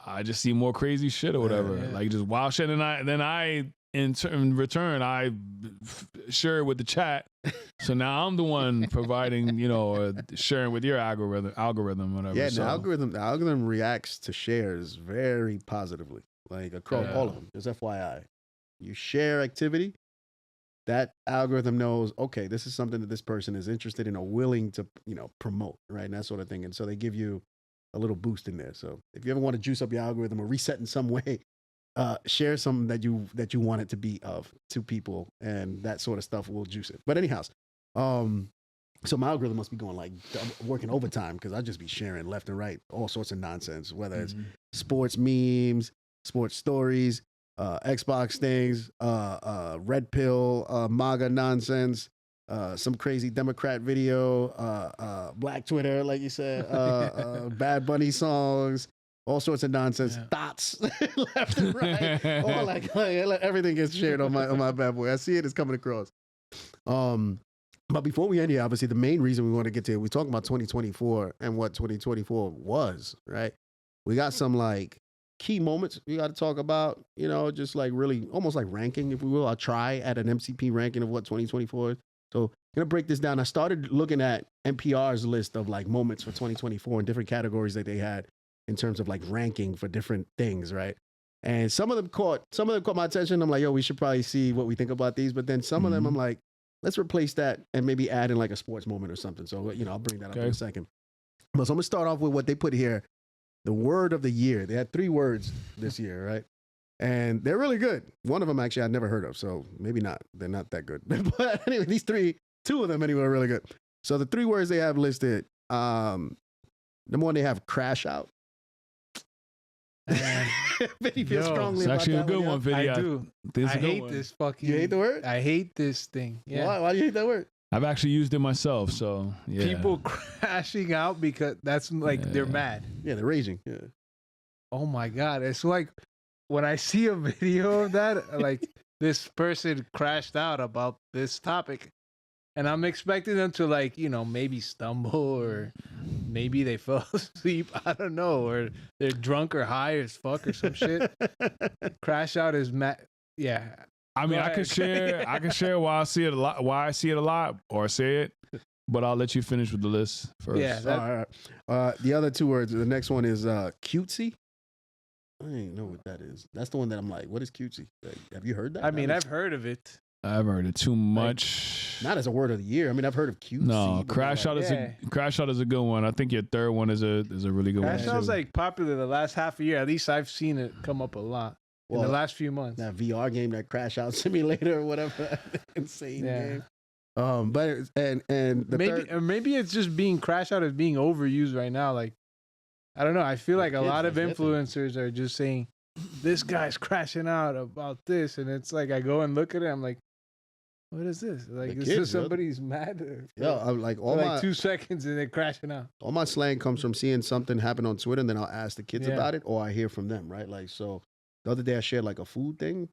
I just see more crazy shit or whatever, like just wild shit, and then I in return I share it with the chat. So now I'm the one providing, sharing with your algorithm, whatever. Yeah, so. the algorithm reacts to shares very positively, like across all of them. Just FYI, you share activity, that algorithm knows, okay, this is something that this person is interested in or willing to, promote, right, and that sort of thing. And so they give you a little boost in there. So if you ever want to juice up your algorithm or reset in some way, share something that you want it to be of to people, and that sort of stuff will juice it. But anyhow, so my algorithm must be going like working overtime, because I just be sharing left and right all sorts of nonsense, whether it's sports memes, sports stories, Xbox things, red pill, MAGA nonsense, some crazy Democrat video, Black Twitter, like you said, Bad Bunny songs, all sorts of nonsense, dots left and right, all like everything gets shared on my bad boy. I see it, it's coming across. But before we end here, obviously the main reason we want to get to it, we talking about 2024 and what 2024 was, right? We got some like key moments we got to talk about, you know, just like really almost like ranking, if we will. I'll try at an MCP ranking of what 2024 is. So I'm going to break this down. I started looking at NPR's list of like moments for 2024 in different categories that they had in terms of like ranking for different things, right? And some of them caught my attention. I'm like, yo, we should probably see what we think about these. But then some of them I'm like, let's replace that and maybe add in like a sports moment or something. So, you know, I'll bring that up in a second. But so I'm going to start off with what they put here. The word of the year. They had 3 words this year, right? And they're really good. One of them actually I'd never heard of, so maybe not. They're not that good. But anyway, these 2 of them anyway are really good. So the 3 words they have listed, number 1, they have crash out. Vinny feels strongly about actually that a good one, Vinny. I do. I hate this fucking... You hate the word? I hate this thing. Yeah. Why do you hate that word? I've actually used it myself, so yeah. People crashing out because that's like they're mad. Yeah, they're raging. Yeah. Oh my God. It's like when I see a video of that, like this person crashed out about this topic. And I'm expecting them to like, you know, maybe stumble or maybe they fell asleep. I don't know. Or they're drunk or high as fuck or some shit. Crash out is mad. Yeah. I mean, I can share why I see it a lot, or say it, but I'll let you finish with the list first. Yeah. All right. The other 2 words. The next one is cutesy. I don't even know what that is. That's the one that I'm like, what is cutesy? Like, have you heard that? I mean, I've heard of it. I've heard it too much. Not as a word of the year. I mean, I've heard of cutesy. No, crash out is a good one. I think your 3rd one is a really good one. Crash out's like popular the last half a year. At least I've seen it come up a lot. In the last few months. That VR game, that Crash Out Simulator or whatever. Insane game. But maybe it's just being Crash Out is being overused right now. Like, I don't know. I feel like a lot of influencers are just saying, this guy's crashing out about this. And it's like, I go and look at it. I'm like, what is this? Like, is this somebody's mad? I'm like, all my 2 seconds and they're crashing out. All my slang comes from seeing something happen on Twitter and then I'll ask the kids about it or I hear from them, right? Like, so the other day I shared like a food thing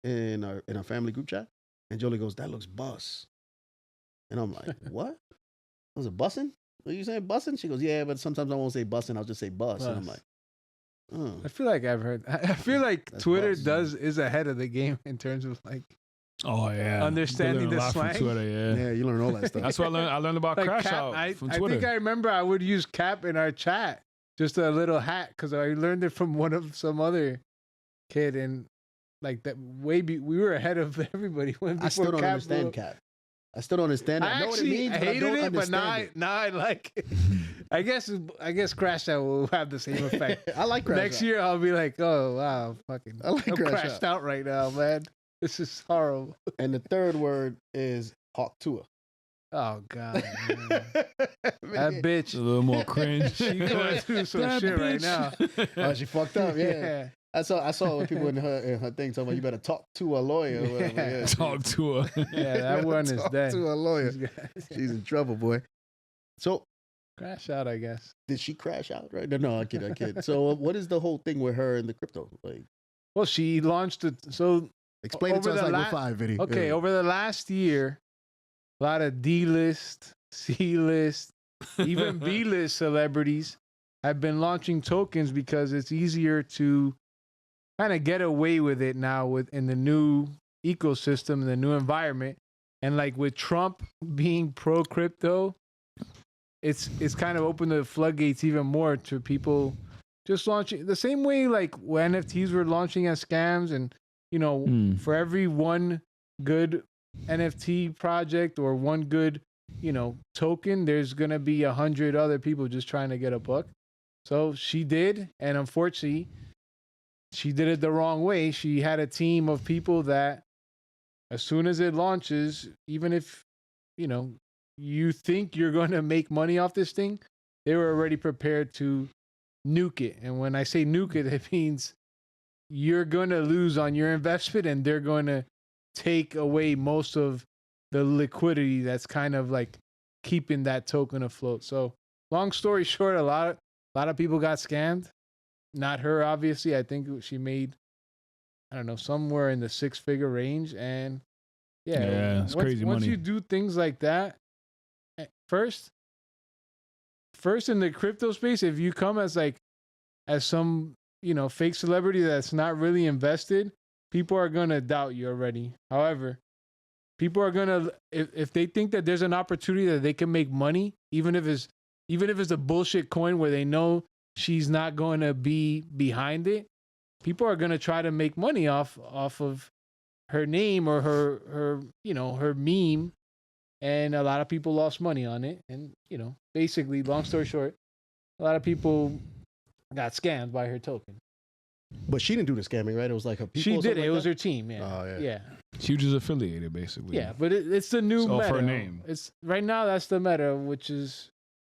in a family group chat and Jolie goes, that looks bus. And I'm like, what? Was it bussing? What are you saying, bussing? She goes, yeah, but sometimes I won't say bussing. I'll just say bus. And I'm like, I feel like I've heard. I feel like Twitter is ahead of the game in terms of like. Oh yeah, understanding the slang. Twitter, yeah, you learn all that stuff. That's what I learned about like crash out from Twitter. I think I remember I would use cap in our chat, just a little hat, because I learned it from some other kid, and like that we were ahead of everybody. I still don't understand cap. I still don't understand it. I know what it means, but I don't understand it. Now I like it. I guess Crash Out will have the same effect. I like Crash Out. Next year I'll be like, oh wow, fucking, I'm crashed out right now, man. This is horrible. And the 3rd word is hawk tour. Oh God, man. That bitch. A little more cringe. She going through some shit right now. Oh, she fucked up. Yeah. I saw people in her thing talking about you better talk to a lawyer. Or whatever. Yeah, talk to her. Yeah, that one is dead. Talk to a lawyer. She's in trouble, boy. So crash out, I guess. Did she crash out? Right? No, I kid. So what is the whole thing with her and the crypto? Like, well, she launched it. So explain it to us like we're 5 video. Okay, over the last year, a lot of D-list, C-list, even B-list celebrities have been launching tokens because it's easier to kind of get away with it now in the new ecosystem, the new environment. And like with Trump being pro crypto, it's kind of opened the floodgates even more to people just launching the same way like when NFTs were launching as scams, and you know, for every one good NFT project or one good, you know, token, there's gonna be 100 other people just trying to get a buck. So she did, and unfortunately, she did it the wrong way. She had a team of people that, as soon as it launches, even if, you know, you think you're going to make money off this thing, they were already prepared to nuke it. And when I say nuke it, it means you're going to lose on your investment and they're going to take away most of the liquidity that's kind of like keeping that token afloat. So long story short, a lot of people got scammed. Not her, obviously. I think she made, I don't know, somewhere in the 6-figure range. And yeah, it's crazy once money. you do things like that, first in the crypto space, if you come as some, fake celebrity that's not really invested, people are gonna doubt you already. However, people are gonna, if they think that there's an opportunity that they can make money, even if it's a bullshit coin where they know she's not going to be behind it, people are going to try to make money off of her name or her meme. And a lot of people lost money on it. And, basically, long story short, a lot of people got scammed by her token. But she didn't do the scamming, right? It was like her people. She or did it. something It like was that? her team. Yeah. Oh, yeah. Yeah. She was just affiliated, basically. Yeah. But it's the new It's off meta. her name. It's right now. That's the meta, which is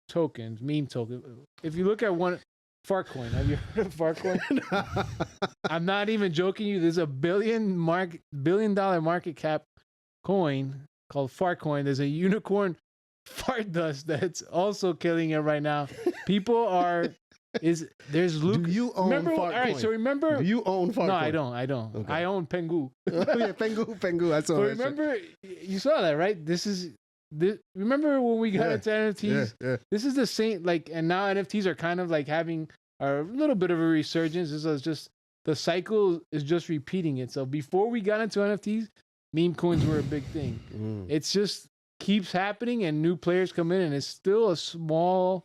tokens, meme token. If you look at one, Fartcoin. Have you heard of Fartcoin? I'm not even joking you. There's a $1 billion market cap coin called Fartcoin. There's a unicorn fart dust that's also killing it right now. People are there's Luke. Do you own remember? Fartcoin? All right, so remember. Do you own Fartcoin? No, I don't. Okay. I own Pengu. Oh, yeah, Pengu. I saw So that remember, you saw that, right? Remember when we got into NFTs? Yeah. This is the same, and now NFTs are kind of like having a little bit of a resurgence. This is just, the cycle is just repeating it. So before we got into NFTs, meme coins were a big thing. It's just keeps happening and new players come in, and it's still a small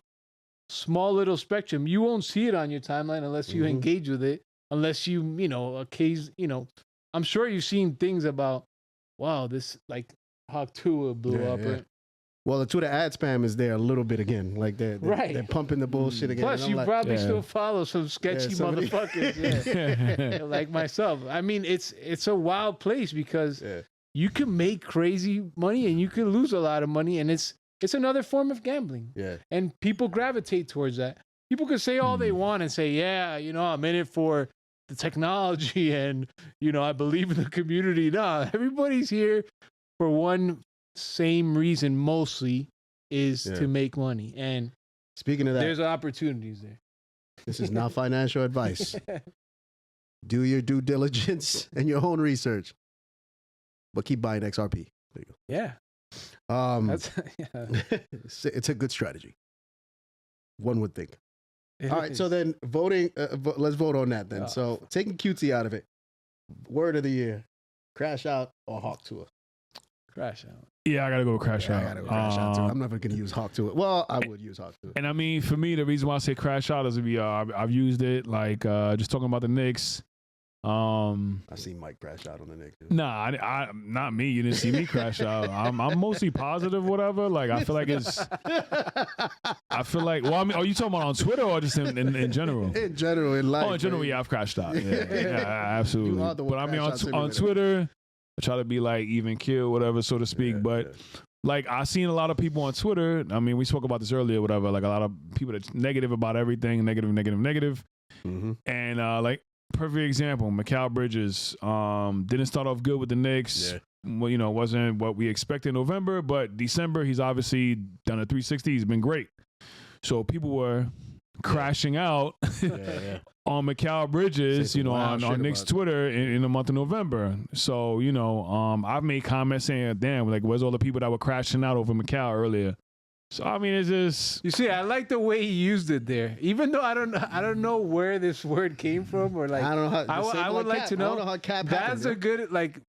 little spectrum. You won't see it on your timeline unless you engage with it, unless you, I'm sure you've seen things about, wow, this Hawk 2 blew up. Yeah. Well, the Twitter ad spam is there a little bit again. Like they're pumping the bullshit again. Plus, you probably still follow some sketchy somebody- motherfuckers, like myself. I mean, it's a wild place because you can make crazy money and you can lose a lot of money, and it's another form of gambling. Yeah. And people gravitate towards that. People can say all they want and say, yeah, I'm in it for the technology and, I believe in the community. No, everybody's here for one same reason, mostly, is to make money. And speaking of that, there's opportunities there. this is not financial advice. Do your due diligence and your own research, but keep buying XRP. There you Yeah. go. That's, It's a good strategy. One would think. All right, so then voting. Let's vote on that then. So taking cutesy out of it. Word of the year: Crash Out or Hawk Tour. Crash Out. Yeah, I gotta go Crash Out. I gotta go Crash Out too. I'm never gonna use Hawk Tour. Well, I would use Hawk Tour. And I mean, for me, the reason why I say Crash Out is I've used it just talking about the Knicks. I see Mike crash out on the Knicks. Nah, I not me. You didn't see me crash out. I'm mostly positive, whatever. Like I feel like well, I mean, are you talking about on Twitter or just in general? In general, in life. Oh, in general, yeah, I've crashed out. Yeah, absolutely. You are the one But I mean, crash out on Twitter, I try to be like even kill, whatever, so to speak. But like I seen a lot of people on Twitter. I mean, we spoke about this earlier, whatever. Like a lot of people that's negative about everything, negative. Mm-hmm. And like perfect example, Mikal Bridges didn't start off good with the Knicks. Yeah. Well, wasn't what we expected in November, but December he's obviously done a 360. He's been great. So people were crashing out on Mikal Bridges, on Knicks Twitter in the month of November. So, I've made comments saying, damn, like, where's all the people that were crashing out over Mikal earlier? So, I mean, it's just... You see, I like the way he used it there. Even though I don't know where this word came from or like... I don't know how... I would like to know. I don't know how Cap That's happened, a good, the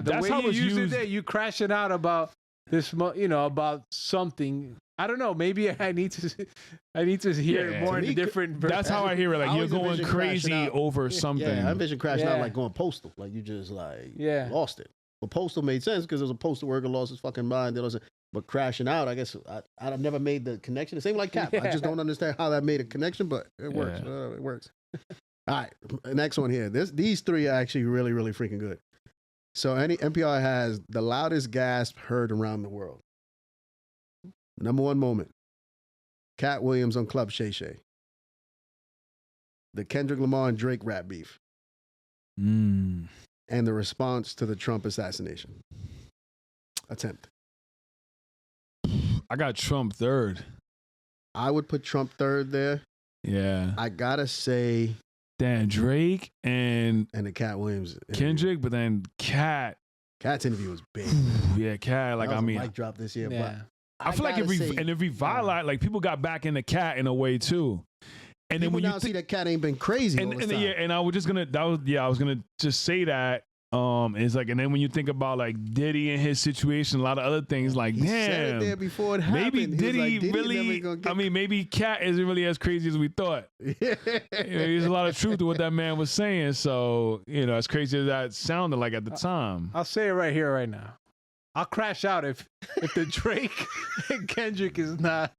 That's way how you it's used it used. there, you crashing out about this, about something. I don't know. Maybe I need to hear it more in a different version. That's how I hear it. Like, I you're always going envision crazy crashing out. over something. Yeah, I envision crashing out Yeah. like going postal. Like you just lost it. But postal made sense because there was a postal worker lost his fucking mind. But crashing out, I guess I've never made the connection. Same like Cap. I just don't understand how that made a connection, but it works. It works. All right, next one here. These three are actually really, really freaking good. So NPR has the loudest gasp heard around the world. Number one moment. Cat Williams on Club Shay Shay. The Kendrick Lamar and Drake rap beef. Mm. And the response to the Trump assassination. attempt. I got Trump third. I would put Trump third there. Yeah. I gotta say, Dan Drake and the Cat Williams interview. Kendrick, but then Cat. Cat's interview was big. Yeah, Cat. Like That was I mean, a mic drop this year. Yeah. But I feel like it revitalized. Like people got back into Cat in a way too. And then people when now you see that Cat ain't been crazy all this time. yeah, and I was just gonna I was gonna just say that. It's like, and then when you think about like Diddy and his situation, a lot of other things, like He said it there before it happened. maybe He was Diddy like, really. never gonna get- I mean, maybe Cat isn't really as crazy as we thought. There's a lot of truth to what that man was saying. So as crazy as that sounded like at the time. I'll say it right here, right now. I'll crash out if the Drake and Kendrick is not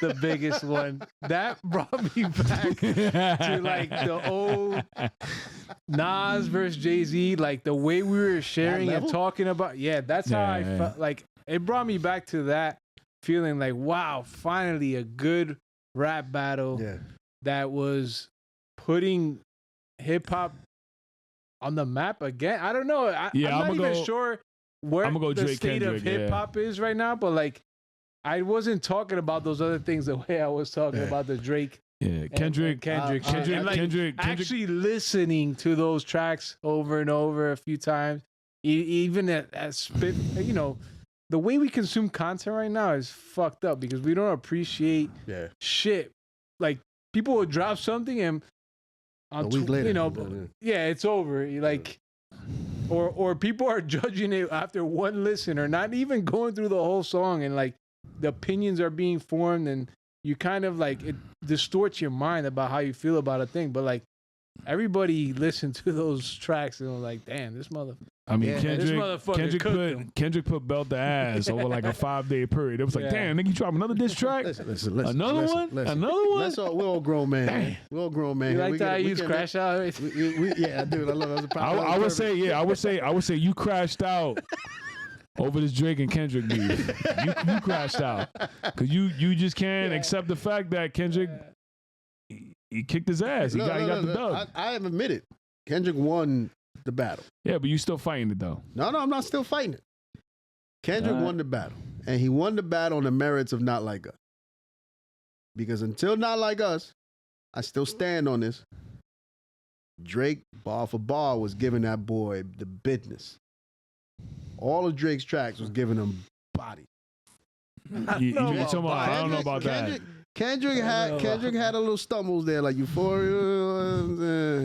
the biggest one. That brought me back to like the old Nas versus Jay-Z, like the way we were sharing and talking about. Yeah, that's how I felt. Like it brought me back to that feeling like, wow, finally a good rap battle that was putting hip hop on the map again. I don't know. I'm not even sure where the Drake, state Kendrick, of hip hop is right now, but like I wasn't talking about those other things the way I was talking about the Drake. Yeah, Kendrick, actually listening to those tracks over and over a few times, even at spit. The way we consume content right now is fucked up because we don't appreciate shit. Like people will drop something and on a week later, it's over. Like. Or people are judging it after one listen or not even going through the whole song, and like the opinions are being formed and you kind of like it distorts your mind about how you feel about a thing. But like everybody listened to those tracks and was like, damn, this motherfucker. I mean, Kendrick put Belt the Ass over like a 5-day period. It was like, damn, nigga, you drop another diss track? Listen, another one? We're all grown man. We're all grown man. You like that I use crash out? Yeah, dude, I love it. I would say you crashed out over this Drake and Kendrick beef. You crashed out because you just can't accept the fact that Kendrick he kicked his ass. He got the dub. I have admitted Kendrick won the battle. Yeah, but you still fighting it though. No, I'm not still fighting it. Kendrick won the battle, and he won the battle on the merits of Not Like Us. Because until Not Like Us, I still stand on this. Drake, bar for bar, was giving that boy the business. All of Drake's tracks was giving him body. I don't know about that. Kendrick had a little stumbles there, like Euphoria.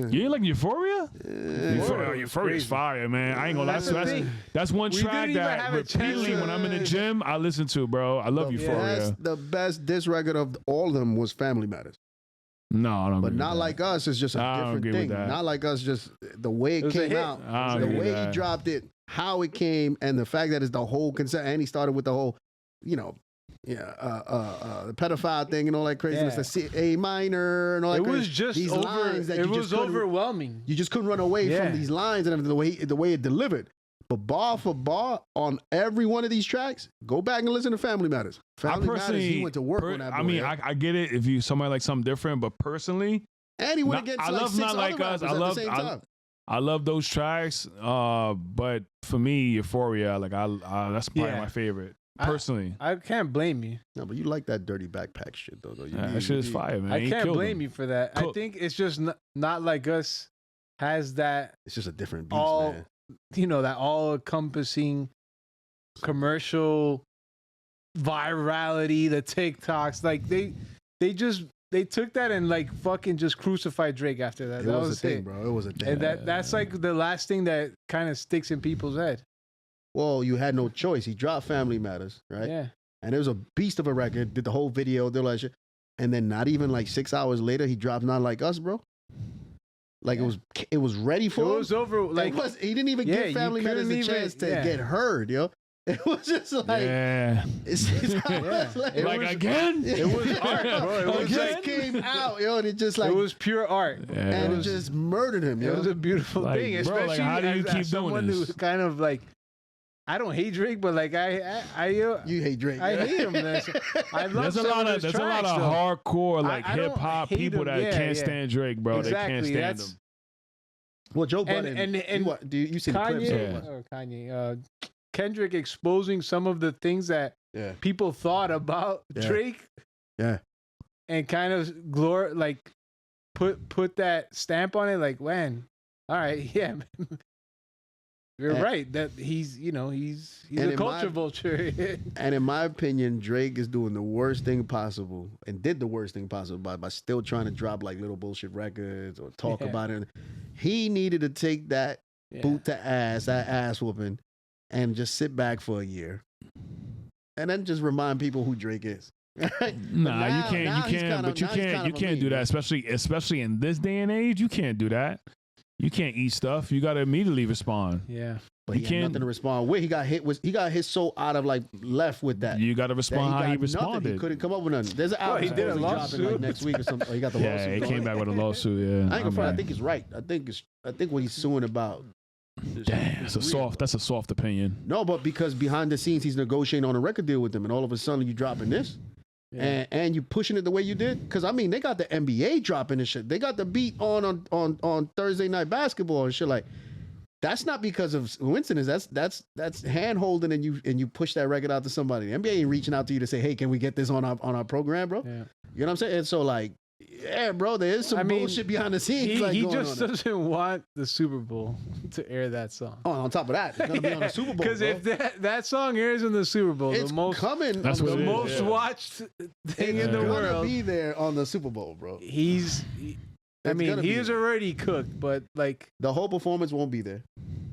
You ain't like Euphoria? Yeah. Euphoria's fire, man. I ain't gonna lie. That's one track that repeatedly when I'm in the gym I listen to, bro. I love Euphoria. The best diss record of all of them was Family Matters. No, I don't. But Not Like Us is just a different thing. Not Like Us, just the way it came out, the way he dropped it, how it came, and the fact that it's the whole concept. And he started with the whole, the pedophile thing and all that craziness, the A minor and all that. It was just these lines that it was overwhelming. You just couldn't run away from these lines and everything, the way it delivered. But bar for bar on every one of these tracks, go back and listen to Family Matters. Family Matters, he went to work on that boy. I mean, I get it if you somebody like something different, but personally, and he went against like 6 other rappers at the same time. I love those tracks, but for me, Euphoria, like that's probably my favorite. Personally, I can't blame you. No, but you like that dirty backpack shit, though. That shit is fire, man. I can't blame you for that. I think it's just Not Like Us has that. It's just a different beast, man. That all-encompassing commercial virality, the TikToks. Like they took that and like fucking just crucified Drake after that. That was a thing, bro. It was a thing. And that's like the last thing that kind of sticks in people's head. Well, you had no choice. He dropped Family Matters, right? Yeah. And it was a beast of a record. Did the whole video, did all that shit. And then not even like 6 hours later, he dropped Not Like Us, bro. Like it was ready for him. It was over. Like he didn't even give Family Matters a chance to get heard, yo. It was just like, like again. It was art, bro. It just came out, yo, and it just like it was pure art, and it just murdered him. Yo. It was a beautiful thing, especially like, how do you keep someone doing this? who kind of like. I don't hate Drake, but like you hate Drake. I hate him. I love there's a lot of hardcore like hip hop people that can't stand Drake, bro. Exactly. They can't stand him. Well, Joe Budden. And you see the clips? Kanye. Kendrick exposing some of the things that Yeah. people thought about Yeah. Drake. Yeah. And kind of put that stamp on it, like, when, all right, yeah, you're right that he's a culture vulture. And in my opinion, Drake is doing the worst thing possible and did the worst thing possible by still trying to drop like little bullshit records or talk about it. He needed to take that boot to ass, that ass whooping, and just sit back for a year, and then just remind people who Drake is. Nah, you can't do that, especially in this day and age. You can't do that. You can't eat stuff. You got to immediately respond. Yeah, but he had nothing to respond with. He got hit so out of like left with that. You got to respond how he responded. Nothing. He couldn't come up with nothing. There's an album he did a lawsuit like next week or something. Oh, he got the lawsuit. Yeah, he came back with a lawsuit. Yeah, I ain't gonna front. I think he's right. I think what he's suing about. Damn, that's a soft opinion. No, but because behind the scenes he's negotiating on a record deal with them, and all of a sudden you dropping this. Yeah. And you pushing it the way you did, because I mean they got the NBA dropping this shit. They got the beat on Thursday night basketball and shit. Like, that's not because of coincidence. That's hand holding, and you push that record out to somebody. The NBA ain't reaching out to you to say, hey, can we get this on our program, bro? Yeah. You know what I'm saying? And so like, yeah, bro, there is some bullshit behind the scenes. He just doesn't want the Super Bowl to air that song. Oh, on top of that, it's gonna be on the Super Bowl. Because if that song airs in the Super Bowl, it's the most watched thing in the world, gonna be there on the Super Bowl, bro. He is already cooked, but like the whole performance won't be there.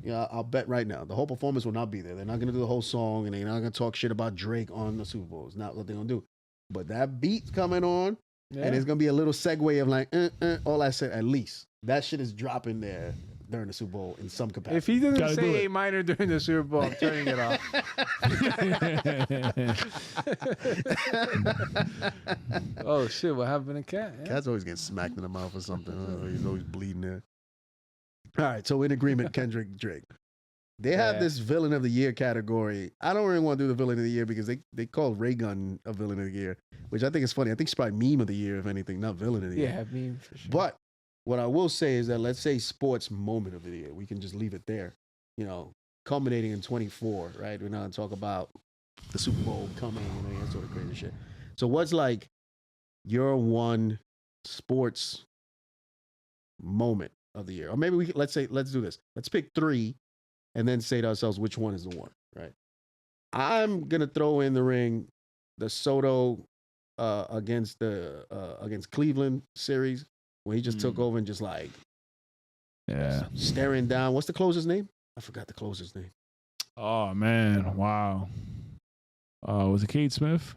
Yeah, I'll bet right now the whole performance will not be there. They're not gonna do the whole song, and they're not gonna talk shit about Drake on the Super Bowl. It's not what they're gonna do. But that beat's coming on. Yeah. And it's going to be a little segue of like, all I said, at least. That shit is dropping there during the Super Bowl in some capacity. If he doesn't say A minor during the Super Bowl, I'm turning it off. Oh, shit, what happened to Cat? Yeah. Cat's always getting smacked in the mouth or something. He's always bleeding there. All right, so in agreement, Kendrick, Drake. They have this villain of the year category. I don't really want to do the villain of the year because they call Ray Gun a villain of the year, which I think is funny. I think it's probably meme of the year, if anything, not villain of the year. Yeah, meme for sure. But what I will say is that let's say sports moment of the year. We can just leave it there. You know, culminating in 24, right? We're not going to talk about the Super Bowl coming and that sort of crazy shit. So what's like your one sports moment of the year? Or maybe let's do this. Let's pick 3. And then say to ourselves, which one is the one, right? I'm going to throw in the ring the Soto against Cleveland series when he just took over and just like staring down. What's the closer's name? I forgot the closer's name. Oh, man. Wow. Was it Cade Smith?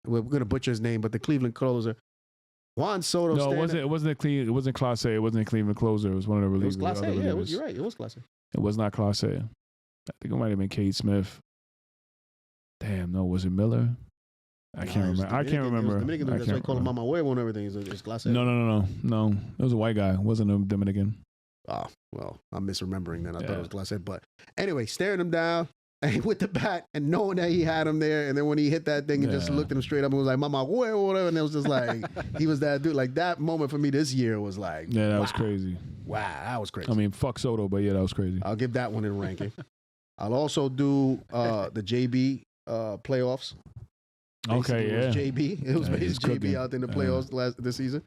We're going to butcher his name, but the Cleveland closer. Juan Soto. No, it wasn't Class A. It wasn't a Cleveland closer. It was one of the relievers. It was Class A. Yeah, you're right. It was Class A. It was not Class A. I think it might have been Cade Smith. Damn, no, was it Miller? I can't remember. I can't remember. Dominican, that's why they call him Mama Huevo and everything. It's Class A. No. It was a white guy. It wasn't a Dominican. Oh, well, I'm misremembering then. I thought it was Class A. But anyway, staring him down. And with the bat and knowing that he had him there, and then when he hit that thing and just looked at him straight up and was like, "Mama, whatever," and it was just like he was that dude. Like that moment for me this year was like, that was crazy. Wow, that was crazy. I mean, fuck Soto, but yeah, that was crazy. I'll give that one in ranking. I'll also do the JB playoffs. Basically, it was JB. It was basically JB out in the playoffs this season.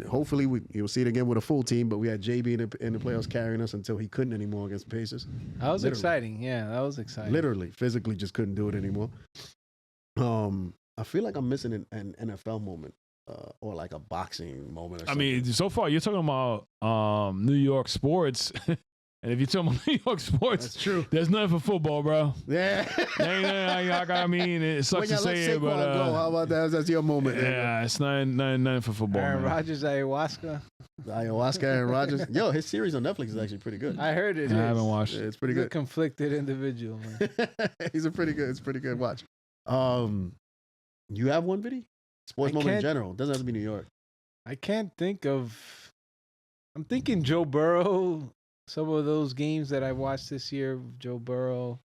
Hopefully, you'll see it again with a full team, but we had JB in the playoffs carrying us until he couldn't anymore against the Pacers. That was exciting. Yeah, that was exciting. Literally, physically just couldn't do it anymore. I feel like I'm missing an NFL moment or like a boxing moment or something. I mean, so far, you're talking about New York sports. And if you're talking about New York sports, that's true. There's nothing for football, bro. Yeah. I mean, it sucks to say it, but go. How about that? That's your moment. Yeah, it's nothing for football. Aaron Rodgers, ayahuasca. Aaron Rodgers. Yo, his series on Netflix is actually pretty good. I heard it. I haven't watched it. It's pretty good. A conflicted individual, man. It's pretty good watch. You have one, Viddy? Sports moment in general. Doesn't have to be New York. I can't think of. I'm thinking Joe Burrow. Some of those games that I watched this year, Joe Burrow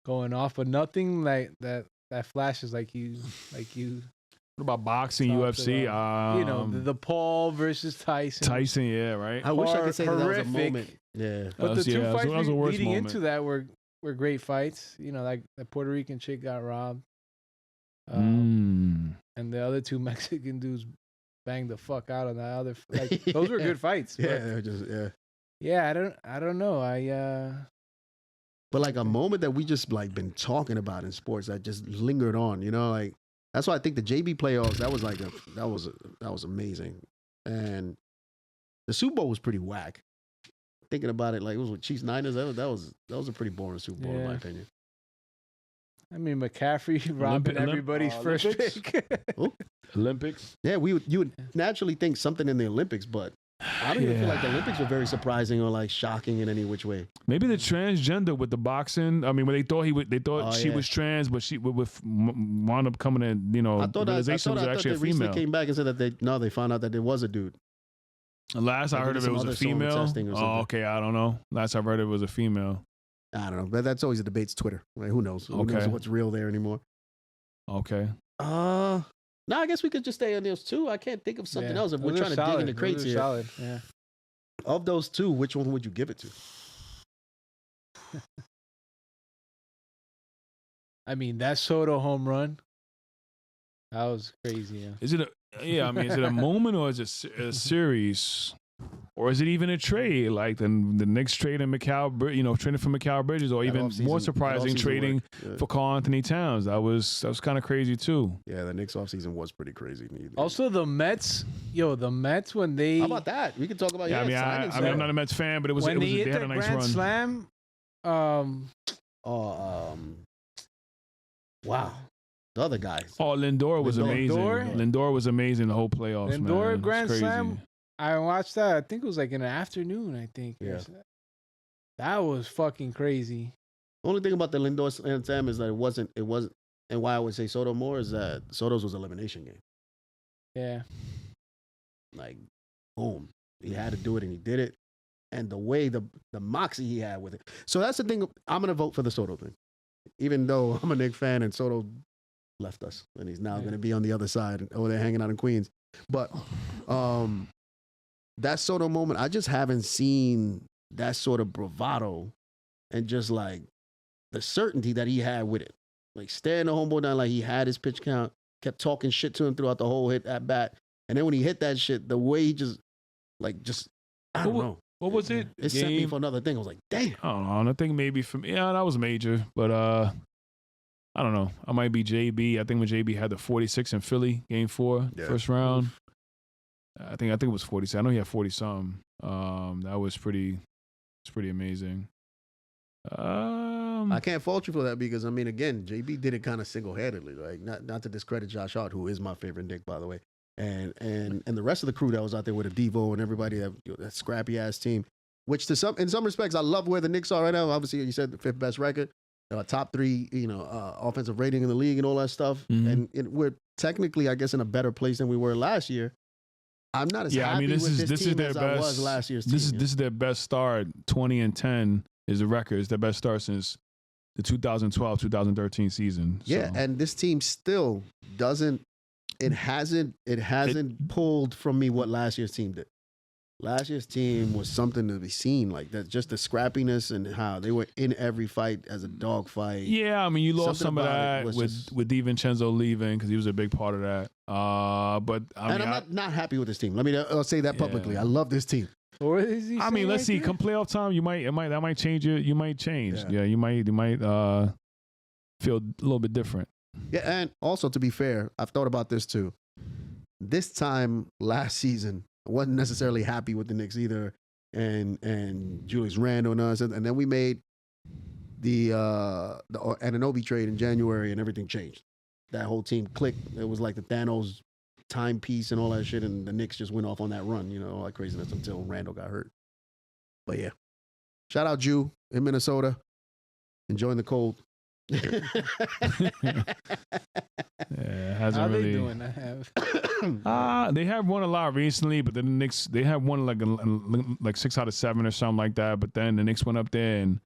going off, but nothing like that flashes like you. What about boxing, UFC? The Paul versus Tyson. Tyson, yeah, right. I wish I could say that was a moment. Yeah. But the two that fights was a worse leading moment. into that were great fights. You know, like the Puerto Rican chick got robbed. Mm. And the other two Mexican dudes banged the fuck out on that other. Like those were good fights. Yeah, But they're just I don't know. But like a moment that we just like been talking about in sports that just lingered on, you know, like that's why I think the JB playoffs that was amazing, and the Super Bowl was pretty whack. Thinking about it, like it was with Chiefs Niners. That was a pretty boring Super Bowl in my opinion. I mean, McCaffrey robbing everybody's first Olympics? pick. Olympics. Yeah, you would naturally think something in the Olympics, but I don't even feel like the Olympics were very surprising or like shocking in any which way. Maybe the transgender with the boxing. I mean, when they thought she was trans, but she would wound up coming in. You know, I thought realization was actually a they recently female. came back and said that they found out that it was a dude. Last I heard of it was a female. Oh, okay, I don't know. Last I heard it was a female. I don't know, but that's always a debate's Twitter. Like, who knows? Who knows what's real there anymore? Okay. No, I guess we could just stay on those two. I can't think of something else if we're trying to dig into crates here. Solid. Yeah. Of those two, which one would you give it to? I mean, that Soto home run. That was crazy. Yeah. Is it is it a moment or is it a series? Or is it even a trade like the Knicks trading trading for Mikal Bridges, or even more surprising, trading for Karl Anthony Towns? That was kind of crazy too. Yeah, the Knicks offseason was pretty crazy. Also, the Mets, when they how about that? We could talk about I'm not a Mets fan, but they had a nice Grand run. Slam. Wow. The other guy. Oh, Lindor was amazing. Lindor was amazing the whole playoffs. Lindor man. Grand Slam. I watched that. I think it was like in the afternoon. I think. Yeah. That was fucking crazy. The only thing about the Lindor Slam is that it wasn't, and why I would say Soto more is that Soto's was elimination game. Yeah. Like, boom. He had to do it and he did it. And the way the moxie he had with it. So that's the thing. I'm going to vote for the Soto thing. Even though I'm a Knicks fan and Soto left us and he's now going to be on the other side over there hanging out in Queens. But that Soto moment, I just haven't seen that sort of bravado and just like the certainty that he had with it. Like staring the homeboy down like he had his pitch count, kept talking shit to him throughout the whole hit at bat. And then when he hit that shit, the way he I don't know. What was it? It sent me for another thing. I was like, damn. I don't know. I think maybe that was major, but I don't know. I might be JB. I think when JB had the 46 in Philly, game 4, first round. I think it was 46. I know he had 40 some. That was pretty amazing. I can't fault you for that because I mean, again, JB did it kind of single handedly. Like not to discredit Josh Hart, who is my favorite Knick, by the way, and the rest of the crew that was out there with a Devo and everybody that scrappy ass team. Which in some respects, I love where the Knicks are right now. Obviously, you said the 5th best record, top 3, offensive rating in the league and all that stuff, and we're technically, I guess, in a better place than we were last year. I'm not as happy with this team as I was last year's team. This is their best start. 20-10 is the record. It's their best start since the 2012-2013 season. Yeah, so. And this team still doesn't. It hasn't pulled from me what last year's team did. Last year's team was something to be seen, like that. Just the scrappiness and how they were in every fight as a dog fight. Yeah, I mean, you lost Something some of that with DiVincenzo leaving because he was a big part of that. But I'm not happy with this team. I'll say that publicly. I love this team. Or is he? I mean, let's see. Come playoff time, that might change it. You might change. Yeah, you might feel a little bit different. Yeah, and also to be fair, I've thought about this too. This time last season, I wasn't necessarily happy with the Knicks either, and Julius Randle and us, and then we made the Anunoby trade in January, and everything changed. That whole team clicked. It was like the Thanos timepiece and all that shit, and the Knicks just went off on that run, all that craziness until Randle got hurt. But yeah, shout out Jew in Minnesota, enjoying the cold. Hasn't How really. they doing? They have won a lot recently, but then the Knicks, they have won like 6 out of 7 or something like that. But then the Knicks went up there and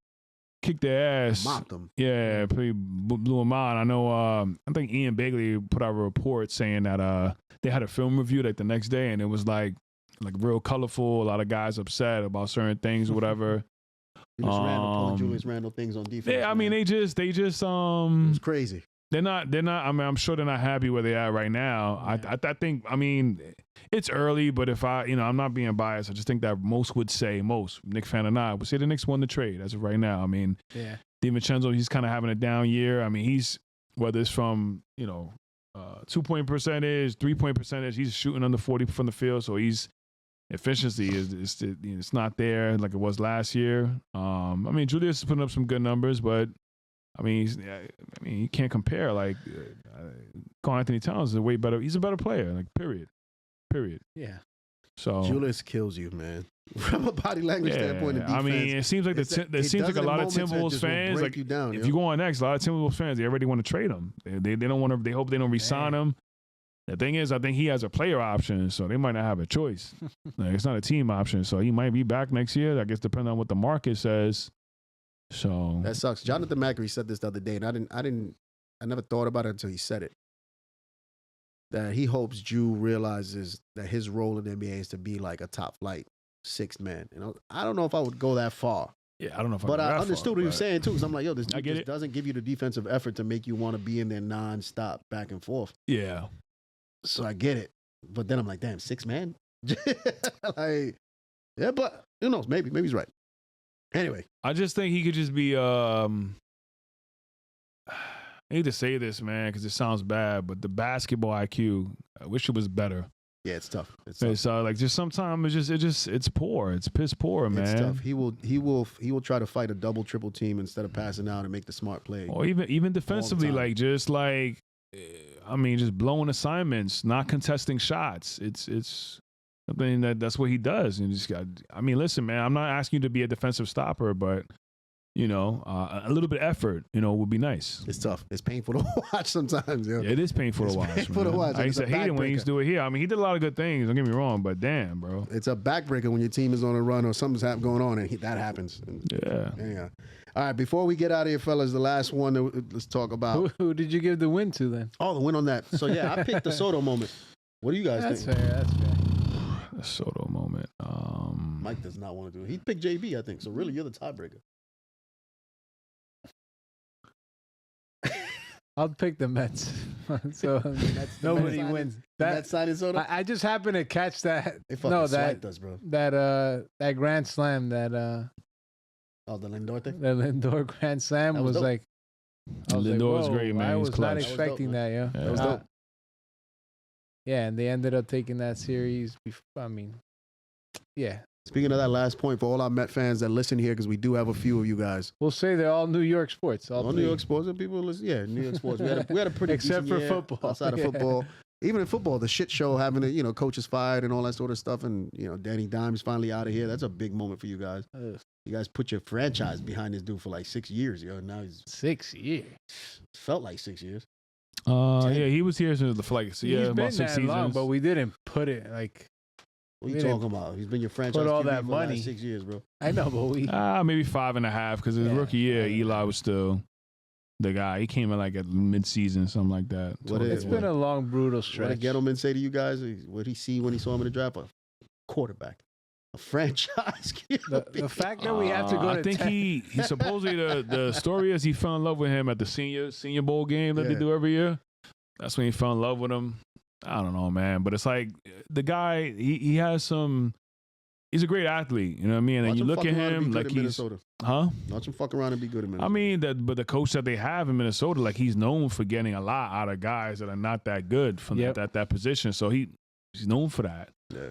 kicked their ass. Mopped them. Yeah, blew them out. I know. I think Ian Begley put out a report saying that they had a film review like the next day, and it was like like real colorful. A lot of guys upset about certain things or whatever. Julius Randle pulling Julius Randle things on defense. Yeah, I mean, they just it's crazy. They're not. I mean, I'm sure they're not happy where they are right now. Yeah. I think. I mean, it's early, but if I'm not being biased. I just think that most, Knicks fan or not, would say the Knicks won the trade as of right now. I mean, Yeah. DiVincenzo, he's kind of having a down year. I mean, he's whether it's from 2-point percentage, 3-point percentage, he's shooting under 40 from the field, so he's efficiency it's not there like it was last year. I mean, Julius is putting up some good numbers, but I mean, you can't compare. Like, Karl Anthony Towns is a way better. He's a better player. Like, period. Yeah. So Julius kills you, man. From a body language standpoint, and defense, I mean, it seems like a lot of Timberwolves fans, like, you down, if you go on X, a lot of Timberwolves fans, they already want to trade him. They don't want to. They hope they don't re-sign him. The thing is, I think he has a player option, so they might not have a choice. Like, it's not a team option, so he might be back next year. I guess depending on what the market says. So that sucks. Jonathan Macri said this the other day, and I never thought about it until he said it. That he hopes Drew realizes that his role in the NBA is to be like a top flight sixth man. I don't know if I would go that far. Yeah, I don't know if but I understood what he was saying. saying too, because I'm like, yo, this I dude get just it. doesn't give you the defensive effort to make you want to be in there nonstop, back and forth. Yeah. So I get it, but then I'm like, damn, six man. Like, yeah, but who knows? Maybe he's right. Anyway, I just think he could just be. I hate to say this, man, because it sounds bad, but the basketball IQ, I wish it was better. Yeah, it's tough. It's like just sometimes it's poor. It's piss poor, man. It's tough. He will try to fight a double triple team instead of passing out and make the smart play. Or even defensively, like just blowing assignments, not contesting shots. It's something that's what he does. And just got. I mean, listen, man, I'm not asking you to be a defensive stopper, but a little bit of effort, would be nice. It's tough. It's painful to watch sometimes. Yo. Yeah, it is painful to watch. Painful to watch. I used to hate it when he used to do it here. I mean, he did a lot of good things. Don't get me wrong, but damn, bro, it's a backbreaker when your team is on a run or something's going on and that happens. Yeah. Anyhow. All right, before we get out of here, fellas, the last one let's talk about. Who did you give the win to then? Oh, the win on that. So yeah, I picked the Soto moment. What do you guys think? That's fair. The Soto moment. Mike does not want to do it. He picked JB, I think. So really, you're the tiebreaker. I'll pick the Mets. So nobody wins. That signing Soto. I just happened to catch that. They fucking swiped us, bro. That grand slam that the Lindor thing. The Lindor grand slam was dope. like. Lindor was great, man. I He's was not clutch. expecting that, yeah. That was dope. Yeah, and they ended up taking that series. Yeah. Speaking of that last point, for all our Met fans that listen here, because we do have a few of you guys. We'll say they're all New York sports. All New York sports, and people listen. Yeah, New York sports. We had a pretty except decent for year football. Outside of football, even in football, the shit show having coaches fired and all that sort of stuff, and Danny Dimes finally out of here. That's a big moment for you guys. You guys put your franchise behind this dude for like 6 years, Now he's 6 years. Felt like 6 years. Yeah, he was here for like He's been about 6 that seasons. long, but we didn't put it like. What are you talking about? He's been your franchise put all QB that for money. the last 6 years, bro. I know, but we. Maybe 5.5 because his rookie year, Eli was still the guy. He came in like at mid-season, something like that. It's been a long, brutal What stretch. did Gettleman say to you guys? What did he see when he saw him in the draft? A quarterback, a franchise QB. The fact that we have to go to. I think he supposedly the story is he fell in love with him at the senior bowl game that they do every year. That's when he fell in love with him. I don't know, man, but it's like the guy. He has some. He's a great athlete, you know what I mean? And you look at him like he's, Watch him fuck around and be good in Minnesota. I mean, but the coach that they have in Minnesota, like he's known for getting a lot out of guys that are not that good from that position. So he's known for that. Yeah.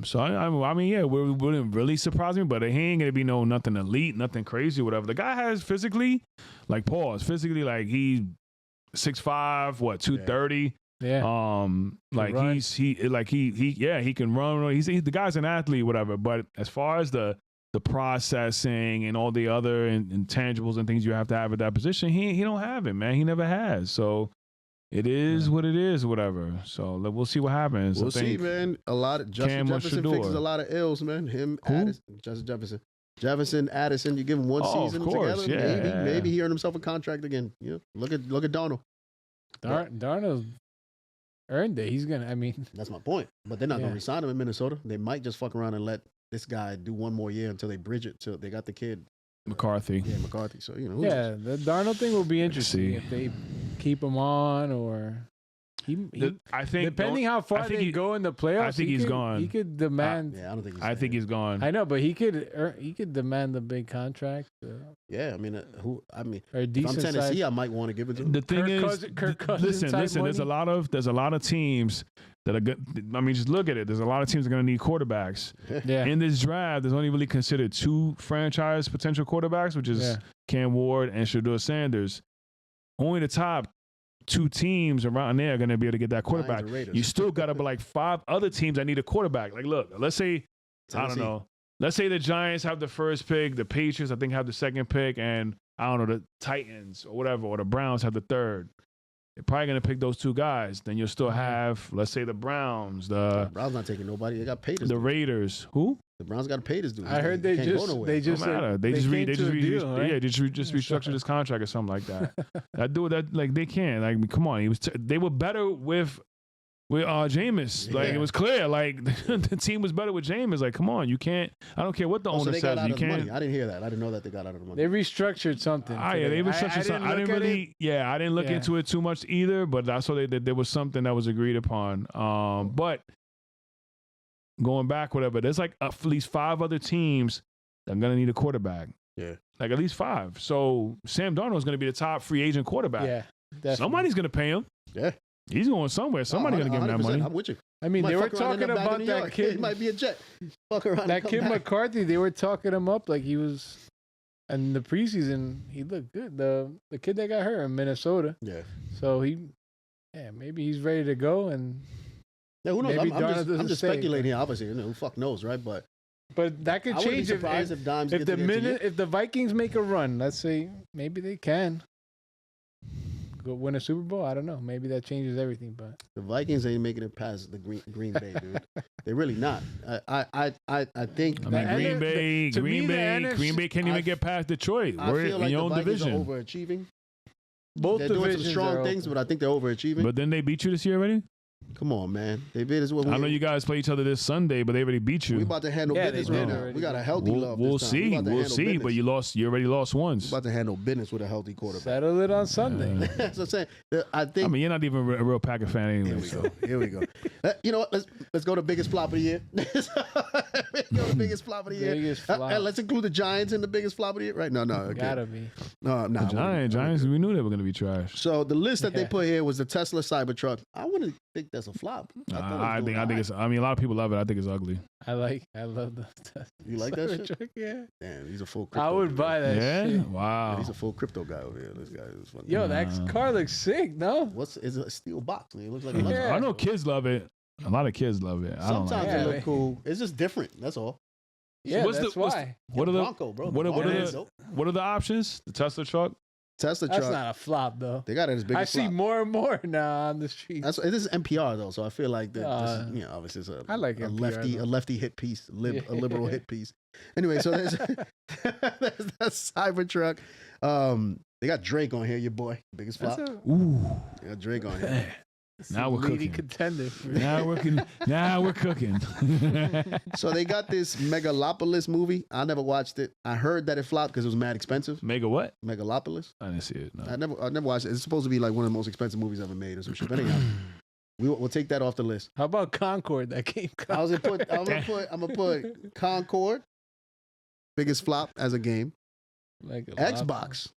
So I mean, yeah, it wouldn't really surprise me, but he ain't gonna be nothing elite, nothing crazy, whatever. The guy has physically, like he's 6'5", 230. Yeah. Like he can run. He's the guy's an athlete, whatever. But as far as the processing and all the other intangibles and things you have to have at that position, he don't have it, man. He never has. So it is what it is, whatever. So we'll see what happens. We'll see, man. A lot of Justin Jefferson fixes a lot of ills, man. Justin Jefferson. Jefferson, Addison, you give him one season together, maybe he earned himself a contract again. Look at Darnold. Darnold earned it. He's gonna. I mean, That's my point. But they're not going Yeah. to resign him in Minnesota. They might just fuck around and let this guy do one more year until they bridge it. Till they got the kid, McCarthy. yeah, McCarthy. So you know, who yeah, knows? the Darnold thing will be interesting see. if they keep him on or he I think depending how far think they he- go in the playoffs. I think he he's could, gone. He could demand. Yeah, I don't think. I think he's gone. I know, but he could demand the big contract Yeah, I mean, or a if I'm decent Tennessee, size. I might want to give it to him. The thing Kirk is, Cousins- Kirk Cousins type listen. There's a lot of teams that are good. I mean, just look at it. There's a lot of teams that are going to need quarterbacks. Yeah, In this draft, there's only really considered 2 franchise potential quarterbacks, which is Yeah. Cam Ward and Shedeur Sanders. Only the top 2 teams around there are going to be able to get that quarterback. Lions or Raiders. You still got to be like 5 other teams that need a quarterback. Like, look, let's say, I don't Tennessee. know. Let's say the Giants have the first pick, the Patriots, I think, have the second pick, and I don't know, the Titans or whatever, or the Browns have the third. They're probably going to pick those 2 guys. Then you'll still have, let's say, the Browns, The Browns not taking nobody. They got paid. the Raiders. Who? The Browns got to pay this dude. I heard they can't go just nowhere. they Don't just matter. They came just to a deal, right? yeah, just restructured his contract or something like that. That dude, that like they can't. Like, come on, they were better with Jameis. Like Yeah. it was clear. Like the team was better with Jameis. Like, come on, you can't. I don't care what the Oh, so owner they got says. out You of the money. can't. I didn't hear that. I didn't know that they got out of the money. They restructured something. Ah, yeah, they restructured something. I didn't look at really. it. Yeah, I didn't look Yeah. into it too much either. But I saw that there was something that was agreed upon. But going back, whatever. There's like at least 5 other teams that are gonna need a quarterback. Yeah. Like at least 5. So Sam Darnold is gonna be the top free agent quarterback. Yeah, definitely. Somebody's gonna pay him. Yeah. He's going somewhere. Somebody's gonna give him that 100%. money. I'm with you. I mean, Might they were fuck around and talking end up back in about New that York. kid. It might be a jet. Fuck around. That and come kid back. McCarthy, they were talking him up like he was. In the preseason, he looked good. The kid that got hurt in Minnesota, Yeah. so maybe he's ready to go. And Yeah, who knows? Maybe I'm Darnold just doesn't stay, speculating here. Obviously, who fuck knows, right? But that could I wouldn't be change if surprised if Dimes if get the to the end of minute if the Vikings make a run. Let's say maybe they can go win a Super Bowl. I don't know. Maybe that changes everything. But the Vikings ain't making it past the Green Bay, dude. They're really not. I think. I mean, The Green NF Bay, to me, the NFC Green Bay can't even I- get past Detroit. I We're feel in like your the own Vikings division. are overachieving. both They're doing some divisions strong are things, open. but I think they're overachieving. But then they beat you this year already. Come on, man. They beat us. I know you guys play each other this Sunday, but they already beat you. We about to handle Yeah, business they right did now. already. We got a healthy love. We'll this time. We see. about to We'll handle see. business. But you already lost We once. about to handle business with a healthy quarterback. Settle it on Sunday. That's what I'm saying. I think. I mean, you're not even a real Packer fan Here anyway. we So. go. Here we go. You know what? Let's go to biggest flop of the year. Let's go to biggest flop of the year. Biggest flop. Let's include the Giants in the biggest flop of the year. Right? No. Okay. Gotta be. No. The Giants, we knew they were going to be trash. So the list that they Yeah. put here was the Tesla Cybertruck. I wouldn't think that's a flop. I think it's. I mean, a lot of people love it. I think it's ugly. I love the stuff. You like that shit? Cybertruck, yeah. Damn, he's a full crypto. I would dude. buy that Yeah. shit. Yeah, Wow. he's a full crypto guy over here. This guy is funny. Yo, that car looks sick, no? It's a steel box. Man. It looks like a Yeah. luxury. I know kids love it. A lot of kids love it. I don't Sometimes like Yeah, it it. look man. cool. It's just different. That's all. Yeah, what's the- that's what's why. What are the Bronco, bro. what are- what Bronco are is the- dope. what are the options? The Tesla truck. Tesla That's truck? not a flop, though. They got it as big I as see flop. more and more now on the street. This is NPR though, so I feel like that. This is, obviously it's I like a NPR, lefty hit piece, a liberal Yeah. hit piece. Anyway, so there's there's that Cybertruck. They got Drake on here, your boy, biggest flop. That's a Ooh. They got Drake on here. Now we're leading cooking. contender. for- Now we're cooking. So they got this Megalopolis movie. I never watched it. I heard that it flopped because it was mad expensive. Mega what? Megalopolis. I didn't see it. No. I never watched it. It's supposed to be like one of the most expensive movies ever made or some shit. But anyhow, we'll take that off the list. How about Concord? That game. I'm gonna put Concord, biggest flop as a game. Like a Xbox,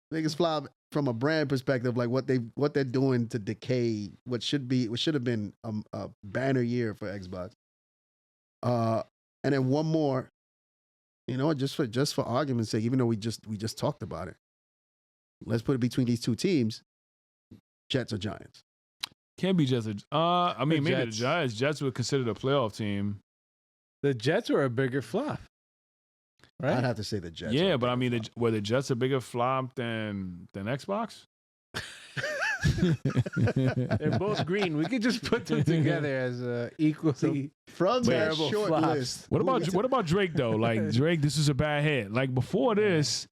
biggest flop from a brand perspective, like what they're doing to decay what should have been a banner year for Xbox. And then one more, just for argument's sake, even though we just talked about it, let's put it between these two teams, Jets or Giants. Can't be just a. I mean, maybe the Jets. Giants. Jets would consider a playoff team. The Jets were a bigger flop, right? I'd have to say the Jets. Yeah, are but I bigger mean, flop. were the Jets a bigger flop than Xbox? They're both green. We could just put them together as equally. From that terrible short flops. list, What who about gets- what about Drake though? Like Drake, this is a bad hit. Like before this,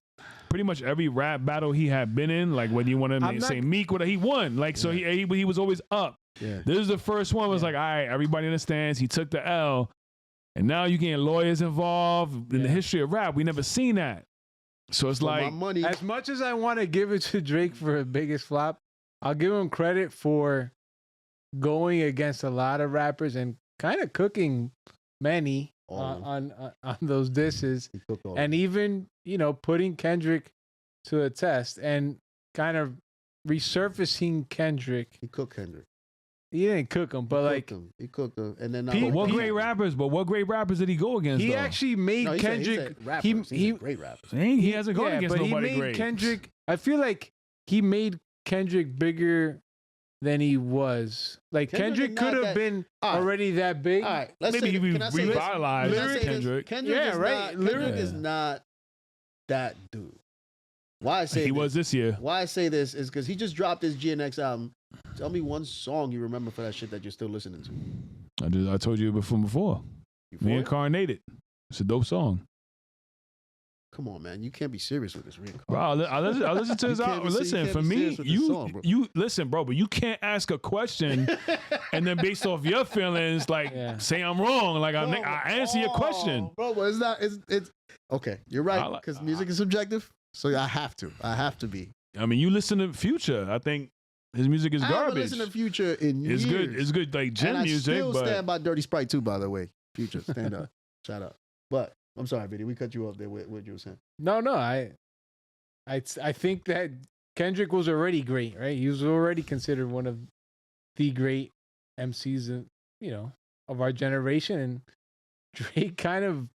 pretty much every rap battle he had been in, like whether you want I'm to not- say Meek, whatever he won. Like so he was always up. Yeah. This is the first one. Was like, all right, everybody understands. He took the L, and now you getting lawyers involved in the history of rap. We never seen that. So it's For like my money. As much as I want to give it to Drake for the biggest flop, I'll give him credit for going against a lot of rappers and kind of cooking many on those disses, and even putting Kendrick to a test and kind of resurfacing Kendrick. He cooked Kendrick. He didn't cook him, but he cooked him, and then But what great rappers did he go against? He though? actually made Kendrick. He great rappers. He hasn't gone against but nobody he made great. Kendrick. I feel like he made Kendrick bigger than he was. Like Kendrick could have been already that big. All right, let's Maybe he revitalized Kendrick. Kendrick is not that dude. Why I say he was this year. Why I say this is because he just dropped his GNX album. Tell me one song you remember for that shit that you're still listening to. I told you before. Reincarnated. It's a dope song. Come on, man. You can't be serious with this reincarnated. Bro, I listen to his album. Listen, for me, you listen, bro, but you can't ask a question and then based off your feelings, like say I'm wrong. Like I answer your question. Bro, but it's not. It's okay. You're right because music is subjective. So I have to be. I mean, you listen to Future. I think his music is garbage. I haven't listened to Future in years. It's good like gym music. I still stand by Dirty Sprite too, by the way. Future, stand up. Shout out. But I'm sorry, Vinny, we cut you off there with what you were saying. No, I think that Kendrick was already great, right? He was already considered one of the great MCs, of our generation. And Drake kind of,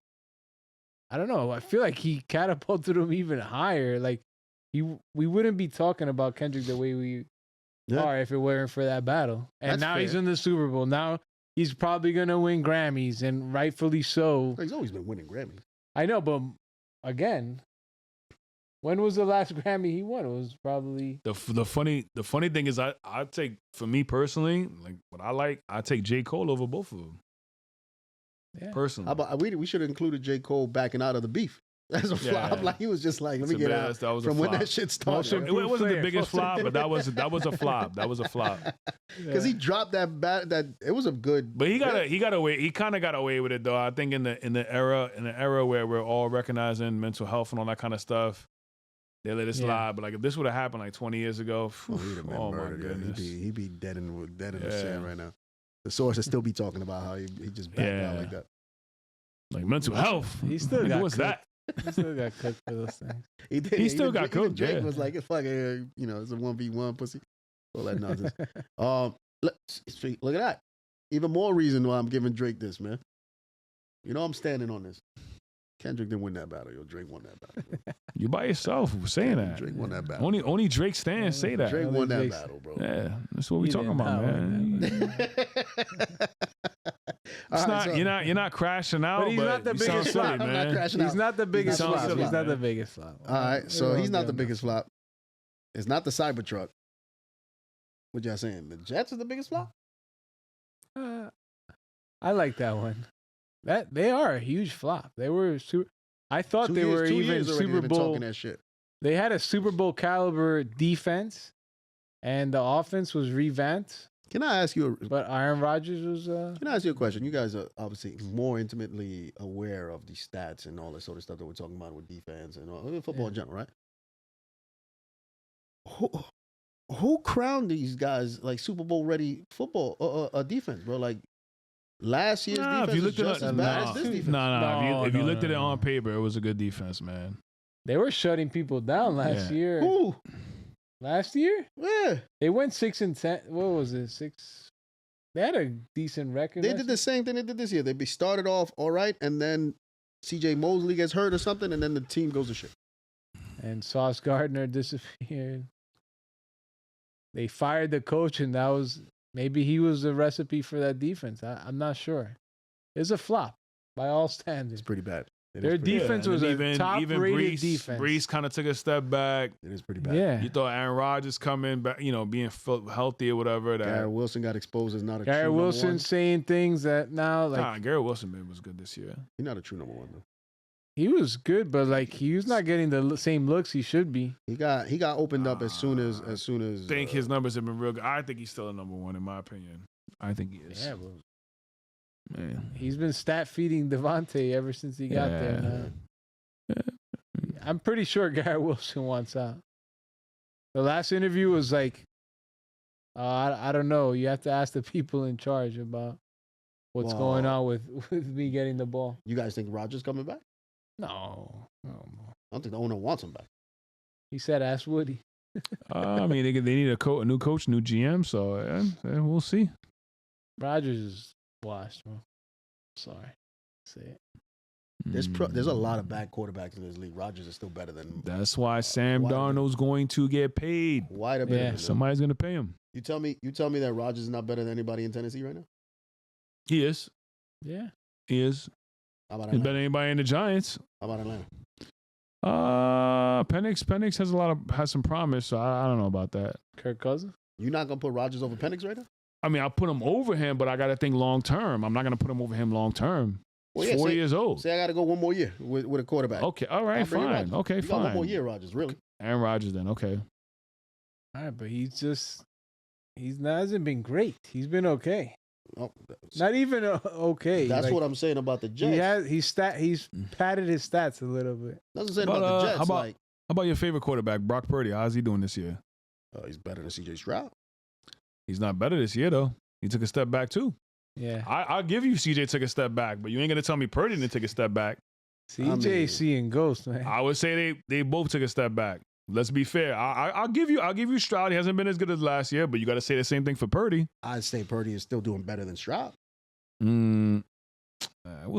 I don't know, I feel like he catapulted him even higher. Like we wouldn't be talking about Kendrick the way we are if it weren't for that battle. And now he's in the Super Bowl. Now he's probably gonna win Grammys, and rightfully so. He's always been winning Grammys. I know, but again, when was the last Grammy he won? It was probably the funny thing is I take, for me personally, like what I take J. Cole over both of them. Yeah. Personally, how about we should have included J. Cole backing out of the beef. That's a flop. Like he was just like, let me get out from when that shit started. It wasn't the biggest flop, but that was a flop. That was a flop. Because he dropped that it was a good. But he got away. He kind of got away with it though. I think in the era where we're all recognizing mental health and all that kind of stuff, they let it slide. But like if this would have happened like 20 years ago, he'd have been murdered. My goodness, he'd be dead in the sand right now. The source would still be talking about how he just backed out like that. Like mental health. He still got what's that? He still got cooked for those things. He still got cooked. Drake was like, fuck it, it's a 1v1 pussy. All that nonsense. Look at that. Even more reason why I'm giving Drake this, man. I'm standing on this. Kendrick didn't win that battle. Drake won that battle. You by yourself saying that. Drake won that battle. Only Drake stands say that. Drake won that battle, bro. Yeah, that's what we talking about, man. It's not. You're not crashing out. But he's not the biggest flop. I'm not crashing out. He's not the biggest flop. He's not the biggest flop. All right, so he's not the biggest flop. It's not the Cybertruck. What y'all saying? The Jets are the biggest flop? I like that one. That they are a huge flop. They were super. I thought they were even Super Bowl. That shit. They had a Super Bowl caliber defense, and the offense was revamped. Can I ask you? But Aaron Rodgers was. Can I ask you a question? You guys are obviously more intimately aware of the stats and all this sort of stuff that we're talking about with defense and football in general, right? Who crowned these guys like Super Bowl ready football defense, bro? Like last year's defense if you looked just as bad as this defense. If you looked at it on paper, it was a good defense, man. They were shutting people down last year. Who? Last year? Yeah. They went 6-10. What was it? 6. They had a decent record. They did the same thing they did this year. They started off all right, and then CJ Mosley gets hurt or something, and then the team goes to shit. And Sauce Gardner disappeared. They fired the coach, and that was maybe he was the recipe for that defense. I'm not sure. It's a flop by all standards. It's pretty bad. Their defense was a top-rated defense. Brees kind of took a step back. It is pretty bad. Yeah. You thought Aaron Rodgers coming back, being healthy or whatever. Garrett Wilson got exposed as not a Garrett true Wilson number one. saying things that now like. Garrett Wilson was good this year. He's not a true number one though. He was good, but like he was not getting the same looks he should be. He got opened up as soon as. I think his numbers have been real good. I think he's still a number one in my opinion. I think he is. Yeah, bro. Man. He's been stat feeding Devontae ever since he got there. Man. I'm pretty sure Garrett Wilson wants out. The last interview was like, I don't know. You have to ask the people in charge about what's going on with me getting the ball. You guys think Rodgers coming back? No. I don't think the owner wants him back. He said, ask Woody. I mean, they need a new coach, new GM, so we'll see. Rodgers is washed, bro. Sorry. Say it. There's a lot of bad quarterbacks in this league. Rodgers is still better than. That's why Sam Darnold's going to get paid. Why the better? Somebody's going to pay him. You tell me that Rodgers is not better than anybody in Tennessee right now? He is. Yeah. He is. How about He's Atlanta? better than anybody in the Giants. How about Atlanta? Penix has some promise, so I don't know about that. Kirk Cousins? You're not gonna put Rodgers over Penix right now? I mean, I'll put him over him, but I got to think long term. I'm not going to put him over him long term. Well, He's 40 years old. Say I got to go one more year with a quarterback. Okay, all right, fine. Okay, you fine. got one more year, Rodgers. Really? Aaron Rodgers, then. Okay. All right, but hasn't been great. He's been okay. Oh, Not even okay. That's what I'm saying about the Jets. He's padded his stats a little bit. That's what I'm saying about the Jets. How about your favorite quarterback, Brock Purdy? How's he doing this year? He's better than C.J. Stroud. He's not better this year, though. He took a step back, too. Yeah. I'll give you CJ took a step back, but you ain't going to tell me Purdy didn't take a step back. CJ seeing ghosts, man. I would say they both took a step back. Let's be fair. I'll give you Stroud. He hasn't been as good as last year, but you got to say the same thing for Purdy. I'd say Purdy is still doing better than Stroud. We'll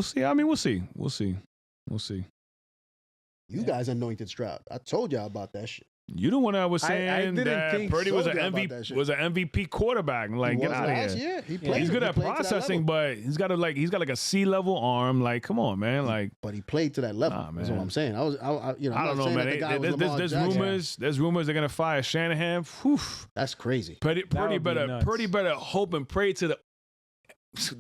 see. I mean, we'll see. You guys anointed Stroud. I told y'all about that shit. You the one that was saying I didn't that think Purdy was an about MVP that shit. was an MVP quarterback. Like, get out of last here. year. He played. He's good he at played to that processing, level. but he's got like a C-level arm. Like, come on, man. Like, But he played to that level. Nah, That's man. what I'm saying. I don't know, man. There's rumors they're gonna fire Shanahan. Whew. That's crazy. Purdy would be nuts. better hope and pray to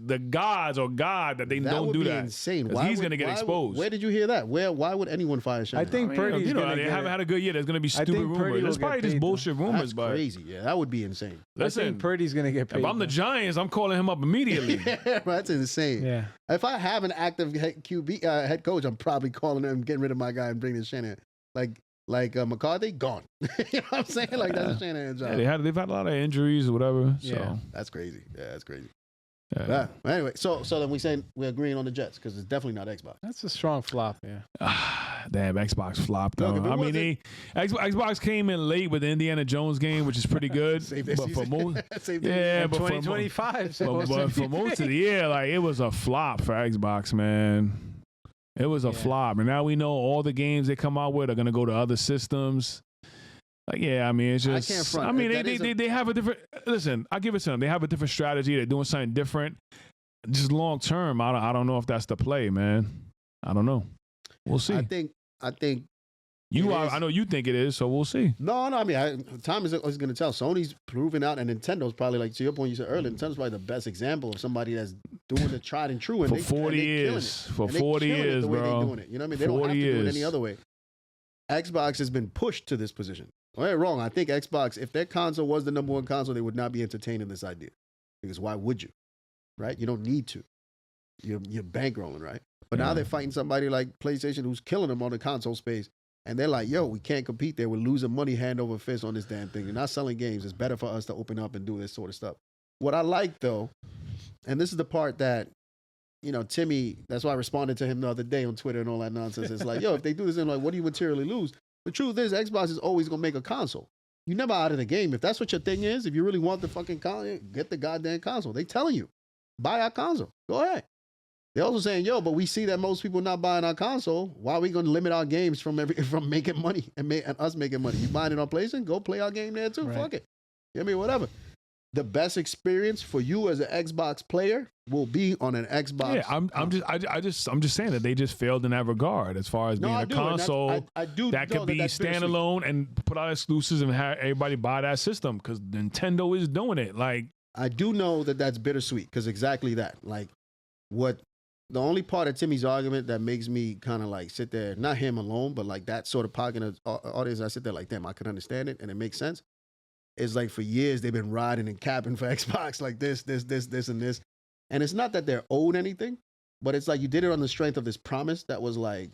the gods or God that they don't would do be that. insane. 'Cause he's gonna get exposed. Where did you hear that? Why would anyone fire Shanahan? I think Purdy's you know, gonna they get haven't it. had a good year. There's gonna be stupid think Purdy rumors. will It's probably get just paid, bullshit rumors, That's but crazy. Yeah, that would be insane. I listen, think Purdy's gonna get paid. if I'm the Giants, I'm calling him up immediately. That's insane. Yeah. If I have an active head coach, I'm probably calling him, getting rid of my guy, and bringing in Shanahan. Like McCarthy, gone. You know what I'm saying? Like that's a Shanahan job. Yeah, they've had a lot of injuries or whatever. So. Yeah. That's crazy. Yeah, that's crazy. Yeah. But anyway, so then we're agreeing on the Jets because it's definitely not Xbox. That's a strong flop, yeah. Damn, Xbox flopped though. Look, if it I mean, Xbox came in late with the Indiana Jones game, which is pretty good. Save their but for season. most, Save their yeah, but for, 2025. but for most of the year, like it was a flop for Xbox, man. It was a flop, and now we know all the games they come out with are gonna go to other systems. Like, yeah, I mean, it's just. I can't front. I mean, they have a different. Listen, I give it to them. They have a different strategy. They're doing something different. Just long term, I don't know if that's the play, man. I don't know. We'll see. I think. I know you think it is, so we'll see. No. I mean, time is going to tell. Sony's proven out, and Nintendo's probably, like to your point, you said earlier, Nintendo's probably the best example of somebody that's doing the tried and true. And For they, 40 and they years. For and they 40 killing it years, the way bro. They're doing it. You know what I mean? They don't have to do it any other way. Xbox has been pushed to this position. Well, they're wrong. I think Xbox, if their console was the number one console, they would not be entertaining this idea. Because why would you? Right? You don't need to. You're bankrolling, right? But now they're fighting somebody like PlayStation who's killing them on the console space. And they're like, yo, we can't compete there. We're losing money hand over fist on this damn thing. They're not selling games. It's better for us to open up and do this sort of stuff. What I like, though, and this is the part that, you know, Timmy, that's why I responded to him the other day on Twitter and all that nonsense. It's like, yo, if they do this, then like, what do you materially lose? The truth is, Xbox is always going to make a console. You're never out of the game. If that's what your thing is, if you really want the fucking console, get the goddamn console. They telling you, buy our console. Go ahead. They're also saying, yo, but we see that most people are not buying our console. Why are we going to limit our games from making money and us making money? You buying it on PlayStation? Go play our game there too. Right. Fuck it. You know what I mean? Whatever. The best experience for you as an Xbox player will be on an Xbox. Yeah, I'm just saying that they just failed in that regard as far as being a console that could be standalone and put out exclusives and have everybody buy that system because Nintendo is doing it. Like, I do know that that's bittersweet because exactly that. Like, what the only part of Timmy's argument that makes me kind of like sit there, not him alone, but like that sort of pocket of audience, I sit there like, damn, I could understand it and it makes sense. It's like for years they've been riding and capping for Xbox like this, and this. And it's not that they're owed anything, but it's like you did it on the strength of this promise that was like,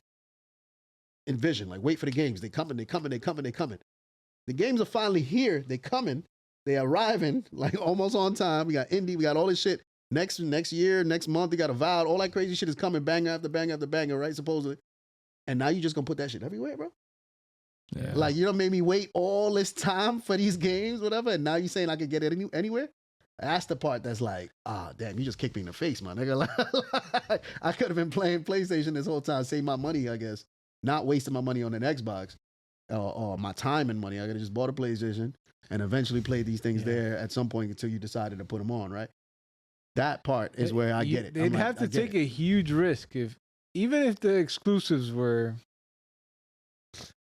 envision, like wait for the games. They coming. The games are finally here. They coming. They arriving like almost on time. We got indie. We got all this shit. Next year, next month, we got Avowed. All that crazy shit is coming banger after banger after banger, right? Supposedly. And now you just gonna put that shit everywhere, bro? Yeah. Like, you don't make me wait all this time for these games, whatever, and now you saying I could get it anywhere? That's the part that's like, damn, you just kicked me in the face, my nigga. Like, I could have been playing PlayStation this whole time, save my money, I guess. Not wasting my money on an Xbox or my time and money. I could have just bought a PlayStation and eventually played these things there at some point until you decided to put them on, right? That part is where I get it. They'd have to take a huge risk even if the exclusives were,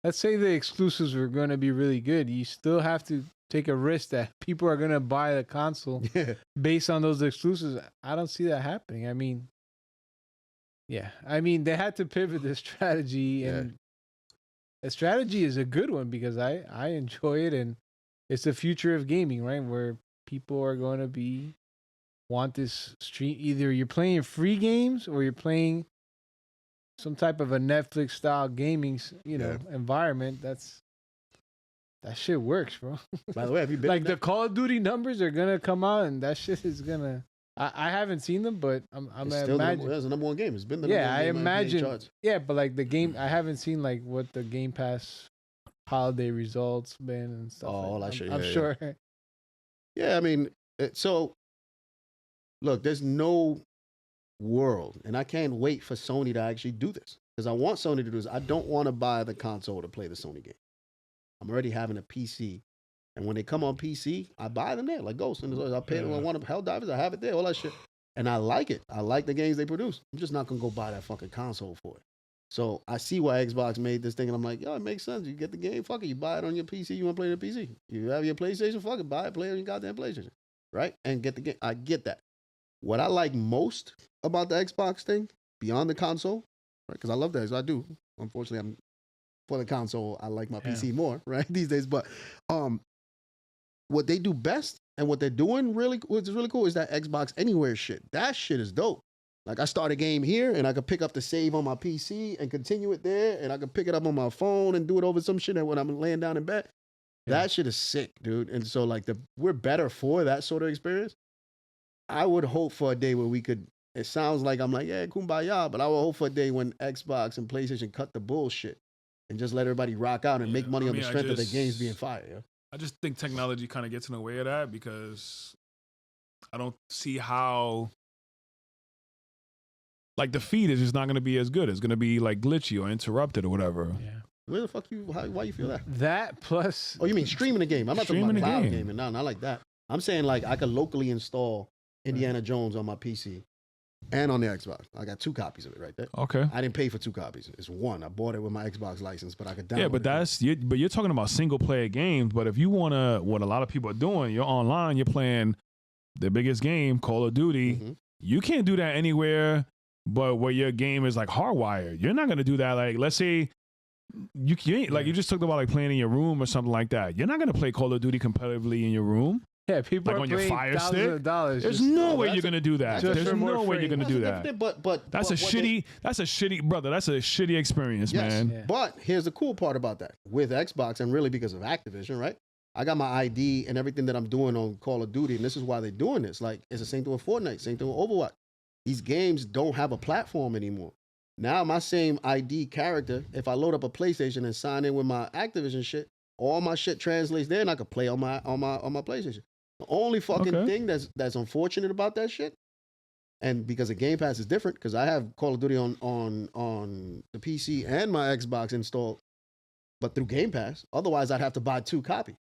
let's say the exclusives were going to be really good, you still have to take a risk that people are going to buy the console based on those exclusives. I don't see that happening. I mean, they had to pivot the strategy, and the strategy is a good one because I enjoy it, and it's the future of gaming, right? Where people are going to want this stream. Either you're playing free games or you're playing some type of a Netflix style gaming, environment. That shit works, bro. By the way, have you been like the Call of Duty numbers are gonna come out, and that shit is gonna. I haven't seen them, but I'm imagine it's the number one game. It's been the number one game. I imagine. Yeah, but like the game, I haven't seen like what the Game Pass holiday results been and stuff. All that shit. I'm sure. Yeah, I mean, so look, there's no world, and I can't wait for Sony to actually do this because I want Sony to do this. I don't want to buy the console to play the Sony game. I'm already having a PC, and when they come on PC, I buy them there like Ghost. And I pay them. I want Helldivers. I have it there. All that shit, and I like it. I like the games they produce. I'm just not gonna go buy that fucking console for it. So I see why Xbox made this thing, and I'm like, yo, it makes sense. You get the game, fuck it. You buy it on your PC. You want to play it on PC. You have your PlayStation, fuck it. Buy it, play it on your goddamn PlayStation, right? And get the game. I get that. What I like most about the Xbox thing, beyond the console, right? Because I love that. I do. Unfortunately, I'm for the console. I like my PC more, right? These days. But what they do best and what they're doing which is really cool, is that Xbox Anywhere shit. That shit is dope. Like I start a game here and I could pick up the save on my PC and continue it there, and I could pick it up on my phone and do it over some shit when I'm laying down in bed. That shit is sick, dude. And so like we're better for that sort of experience. I would hope for a day where we could, it sounds like I'm like, yeah, kumbaya, but I would hope for a day when Xbox and PlayStation cut the bullshit and just let everybody rock out and make money on the strength of the games being fire. Yeah? I just think technology kind of gets in the way of that because I don't see how, like the feed is just not going to be as good. It's going to be like glitchy or interrupted or whatever. Yeah. Where the fuck why you feel that? That plus. Oh, you mean streaming the game? I'm not talking about cloud gaming. No, not like that. I'm saying like I could locally install Indiana Jones on my PC and on the Xbox. I got 2 copies of it right there. Okay. I didn't pay for 2 copies. It's one. I bought it with my Xbox license, but I could download it. But you're talking about single player games. But if you want to, what a lot of people are doing, you're online, you're playing the biggest game, Call of Duty. Mm-hmm. You can't do that anywhere but where your game is like hardwired. You're not going to do that. Like, let's say you can't, like you just talked about like playing in your room or something like that. You're not going to play Call of Duty competitively in your room. Yeah, people like are on your Fire Stick. There's no way you're gonna do that. There's no way you're gonna do that. But that's a shitty brother. That's a shitty experience, man. Yeah. But here's the cool part about that with Xbox, and really because of Activision, right? I got my ID and everything that I'm doing on Call of Duty, and this is why they're doing this. Like it's the same thing with Fortnite, same thing with Overwatch. These games don't have a platform anymore. Now my same ID character, if I load up a PlayStation and sign in with my Activision shit, all my shit translates there, and I could play on my PlayStation. The only fucking thing that's unfortunate about that shit, and because the Game Pass is different, because I have Call of Duty on the PC and my Xbox installed, but through Game Pass. Otherwise, I'd have to buy 2 copies,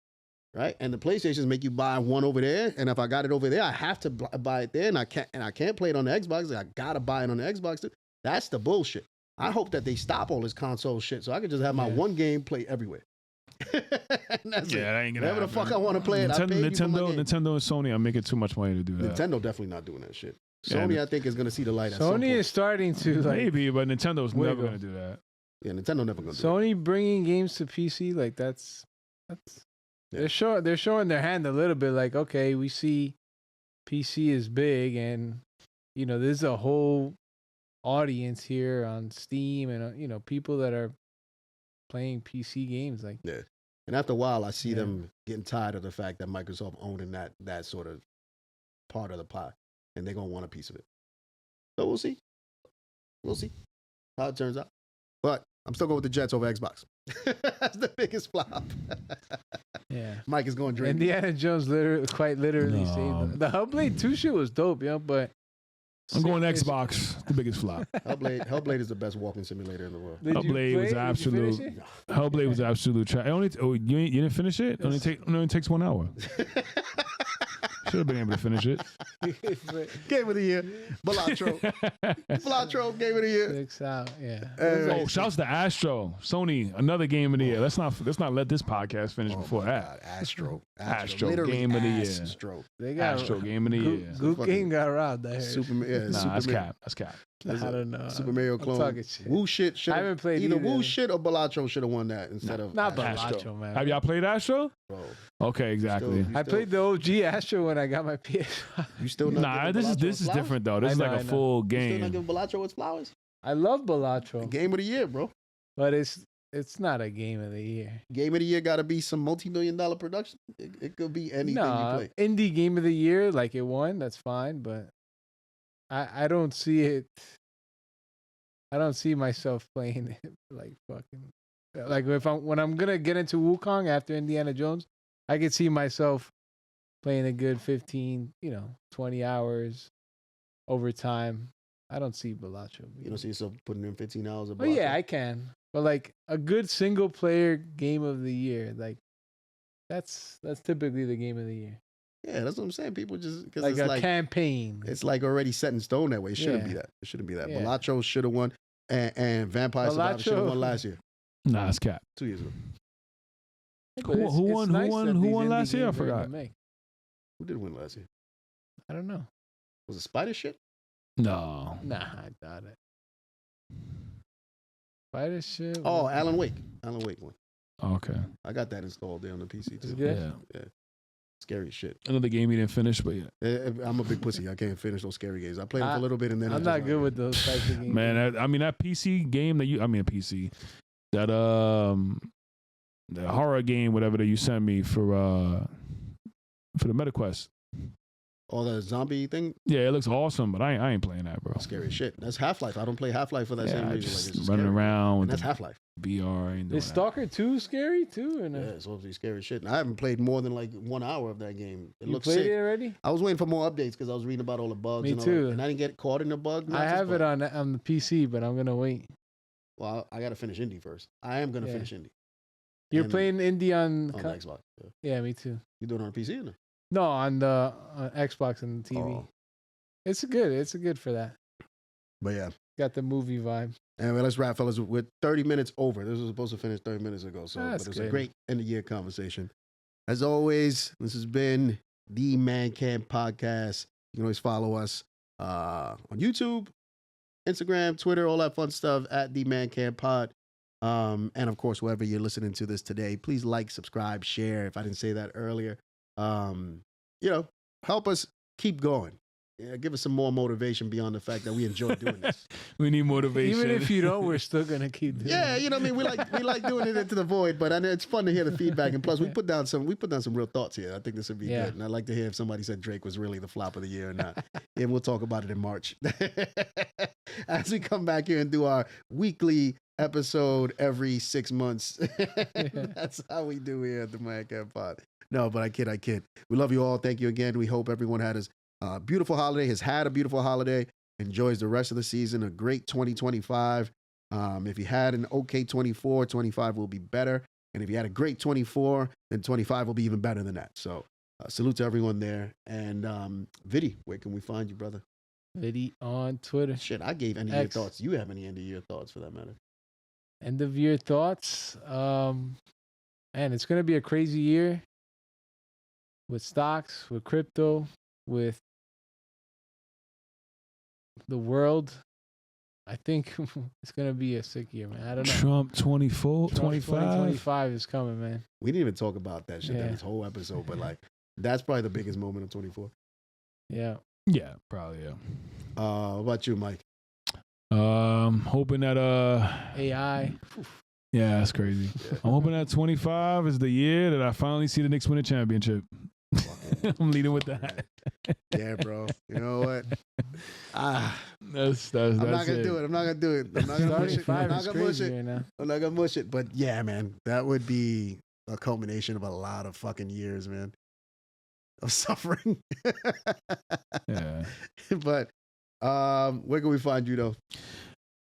right? And the PlayStations make you buy one over there, and if I got it over there, I have to buy it there, and I can't play it on the Xbox. I gotta buy it on the Xbox too. That's the bullshit. I hope that they stop all this console shit so I can just have my one game play everywhere. That's it. That ain't gonna Whatever the fuck I want to play it. Nintendo and Sony are making too much money to do that. Nintendo definitely not doing that shit. Sony, I think, is going to see the light. At some Sony point. is starting to like Maybe, but Nintendo's never Wiggle. gonna do that. Yeah, Nintendo never going to. do Sony bringing games to PC. Like that's Yeah. they're showing their hand a little bit. Like okay, we see PC is big, and you know there's a whole audience here on Steam, and you know people that are playing PC games. Like it. And after a while, I see Yeah. them getting tired of the fact that Microsoft owning that sort of part of the pie, and they're going to want a piece of it. So we'll see. We'll see how it turns out. But I'm still going with the Jets over Xbox. That's the biggest flop. yeah. Mike is going to drink. Indiana Jones quite literally No. saved them. The Hellblade 2 shit was dope, yo, but I'm going it's- Xbox. The biggest flop. Hellblade is the best walking simulator in the world. Did you Hellblade was play it? Did you finish absolute- it? Hellblade was absolute trash. You didn't finish it? It only takes 1 hour. Should have been able to finish it. Game of the year. Balatro. Balatro, game of the year. 6 out, yeah. Oh, shouts to Astro. Sony, another game of the year. Let's not let this podcast finish before my that. God, Astro. Astro, Literally game of the year. Astro. They got Astro game of the year. Goop Fucking King got robbed. I heard. Superman. Yeah, Nah, that's Superman. cap. That's cap. I don't know. Super Mario I'm clone. talking shit. Woo shit should I haven't played either either. Woo shit or Balatro should have won that instead of Not Astro. Balacho, man. Have y'all played Astro? Bro, Okay, exactly. Still- I played the OG Astro when I got my PS. you still not Nah, giving this Balatro is its flowers? different though. This I is know, like I a know. full You still not game. Oh. giving Balatro its flowers? I love Balacho, Game of the year, bro. but it's not a game of the year. Game of the year got to be some multi-million-dollar production. It could be anything you No, play. indie game of the year, like it won, that's fine, but I don't see it. I don't see myself playing it like fucking like when I'm gonna get into Wukong after Indiana Jones, I could see myself playing a good 15, 20 hours over time. I don't see Balacho. You don't see yourself putting in 15 hours of Oh yeah, I can. But like a good single player game of the year, like that's typically the game of the year. Yeah, that's what I'm saying. People just because Like it's a like campaign. it's like already set in stone that way. It shouldn't be Yeah. that. It shouldn't be that. Yeah. Balatro should have won, and Vampire Survivor should have Balacho- won last year, Nah, it's cap. 2 years ago. But Who it's- won- it's who nice won- that who these won indie last year? I games are in the forgot. make. Who did win last year? I don't know. Was it Spider shit? No. Nah, I doubt it. Spider shit. Oh, Alan Wake. Alan Wake won. Okay. I got that installed there on the PC It's too. good. Yeah. Scary shit. Another game he didn't finish, but yeah. I'm a big pussy. I can't finish those scary games. I played them for a little bit and then I'm not good with those types of games. Man, that PC game that PC, that the horror game, whatever that you sent me for the MetaQuest. all the zombie thing. Yeah, it looks awesome, but I ain't playing that, bro. Scary as shit. That's Half-Life. I don't play Half-Life for that same Yeah, reason. just Like, it's running scary. around And with that's the Half-Life. VR. Ain't doing Is that. Stalker 2 scary too? Or no? Yeah, it's supposed to be scary as shit. And I haven't played more than like 1 hour of that game. It You looks played sick. it already? I was waiting for more updates because I was reading about all the bugs. Me and all too. That. And I didn't get caught in the bug. I have it on the PC, but I'm gonna wait. Well, I got to finish Indie first. I am gonna Yeah. finish Indie You're And- playing indie on? on the Xbox. Yeah. Yeah, me too. You doing it on PC or no? No, on the Xbox and the TV. Oh. It's good. It's good for that. But yeah. Got the movie vibe. Anyway, let's wrap, fellas. We're 30 minutes over. This was supposed to finish 30 minutes ago. So, That's but it's a good. great end of year conversation. As always, this has been the Man Camp Podcast. You can always follow us on YouTube, Instagram, Twitter, all that fun stuff at the Man Camp Pod. And of course, wherever you're listening to this today, please like, subscribe, share. If I didn't say that earlier, help us keep going. Yeah, give us some more motivation beyond the fact that we enjoy doing this. We need motivation. Even if you don't, we're still gonna keep doing Yeah, it. you know what I mean. We like doing it into the void, but I know it's fun to hear the feedback. And plus, we put down some real thoughts here. I think this would be Yeah. good, and I'd like to hear if somebody said Drake was really the flop of the year or not. And we'll talk about it in March as we come back here and do our weekly episode every 6 months. That's how we do here at the Man Camp Pod. No, but I kid. We love you all. Thank you again. We hope everyone had a beautiful holiday, has had a beautiful holiday, enjoys the rest of the season, a great 2025. If you had an okay 24, 25 will be better. And if you had a great 24, then 25 will be even better than that. So salute to everyone there. And Viddy, where can we find you, brother? Viddy on Twitter. Shit, I gave end of year X. thoughts. You have any end of year thoughts for that matter? End of year thoughts. Man, it's gonna be a crazy year with stocks, with crypto, with the world, I think it's gonna be a sick year, man. I don't know. Trump 24, 25. 2025 is coming, man. We didn't even talk about that shit Yeah. this whole episode, but like that's probably the biggest moment of 24. Yeah. Yeah, probably. Yeah. What about you, Mike? Hoping that AI. yeah, that's crazy. I'm hoping that 25 is the year that I finally see the Knicks win a championship. I'm leading with that. Yeah, bro. You know what? That's I'm not gonna it. do it. I'm not gonna do it. I'm not gonna push it. I'm 35 not is gonna push crazy it. right now. I'm not gonna mush it. But yeah, man, that would be a culmination of a lot of fucking years, man, of suffering. Yeah. But where can we find you though?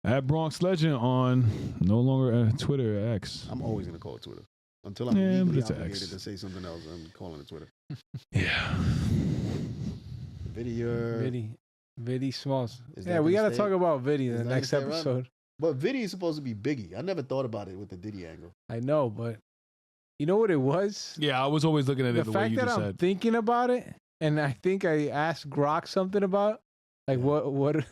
At Bronx Legend on no longer Twitter, X. I'm always gonna call it Twitter until I'm Yeah, but legally it's obligated X. to say something else. I'm calling it Twitter. Yeah. Video. Viddy Smalls. Is Yeah, that we gonna gotta stay? talk about Viddy in Is the that next gonna stay around? episode. But Viddy is supposed to be Biggie. I never thought about it with the Diddy angle. I know, but you know what it was? Yeah, I was always looking at The it the way fact you that just I'm said. thinking about it, and I think I asked Grok something about, like what,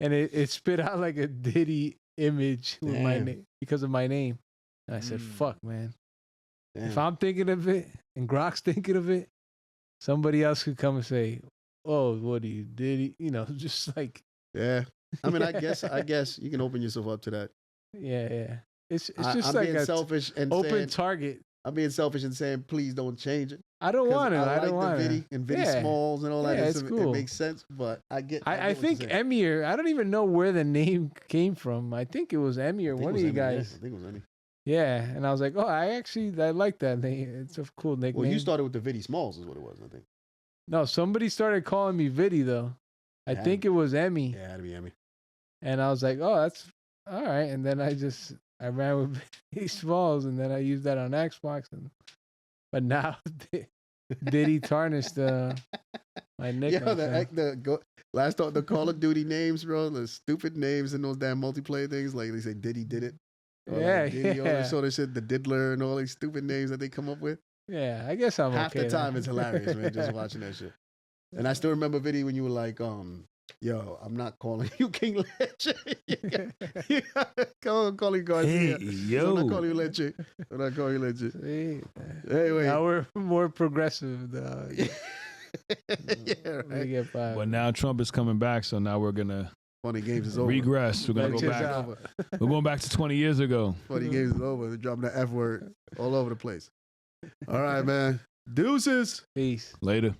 and it spit out like a Diddy image with my Damn. name because of my name, and I said, Mm. "Fuck, man." Damn. If I'm thinking of it and Grok's thinking of it, somebody else could come and say, "Oh, what do you did he?" You know, just like Yeah. I mean, I guess you can open yourself up to that. yeah. It's I'm just like being a selfish and open saying, target. I'm being selfish and saying, please don't change it. I don't 'Cause want it. I like don't want the it. Viddy and Viddy Yeah. Smalls and all that. Yeah, It's- it's cool. It makes sense, but I get. I get what you're think saying. Emir. I don't even know where the name came from. I think it was Emir, I think one it of was you Emmy, yeah. guys. I think it was Emmy. Yeah, and I was like, oh, I like that name. It's a cool nickname. Well, you started with the Viddy Smalls, is what it was. I think. No, somebody started calling me Viddy though. I Yeah. think it was Emmy, Yeah, it had to be Emmy. and I was like, oh, that's all right. And then I ran with Viddy Smalls, and then I used that on Xbox, but now Diddy tarnished my nickname. Yo, the Call of Duty names, bro. The stupid names in those damn multiplayer things, like they say Diddy did it. Or Yeah, like Diddy, all that yeah. sort of shit. The Diddler and all these stupid names that they come up with. Yeah, I guess I'm Half okay. the time then. it's hilarious, man. Just watching that shit. And I still remember Viddy when you were like, yo, I'm not calling you King Leche. you gotta call you Garcia. Hey, I'm yo. not calling you Leche. I'm not calling you Leche. See? Anyway. Now we're more progressive. Dog. Yeah, We right. get by. But now Trump is coming back, so now we're gonna Funny Games is over. regress. We're gonna go Cheers back. out. We're going back to 20 years ago. Funny Games is over. They're dropping the F word all over the place. All right, man. Deuces. Peace. Later.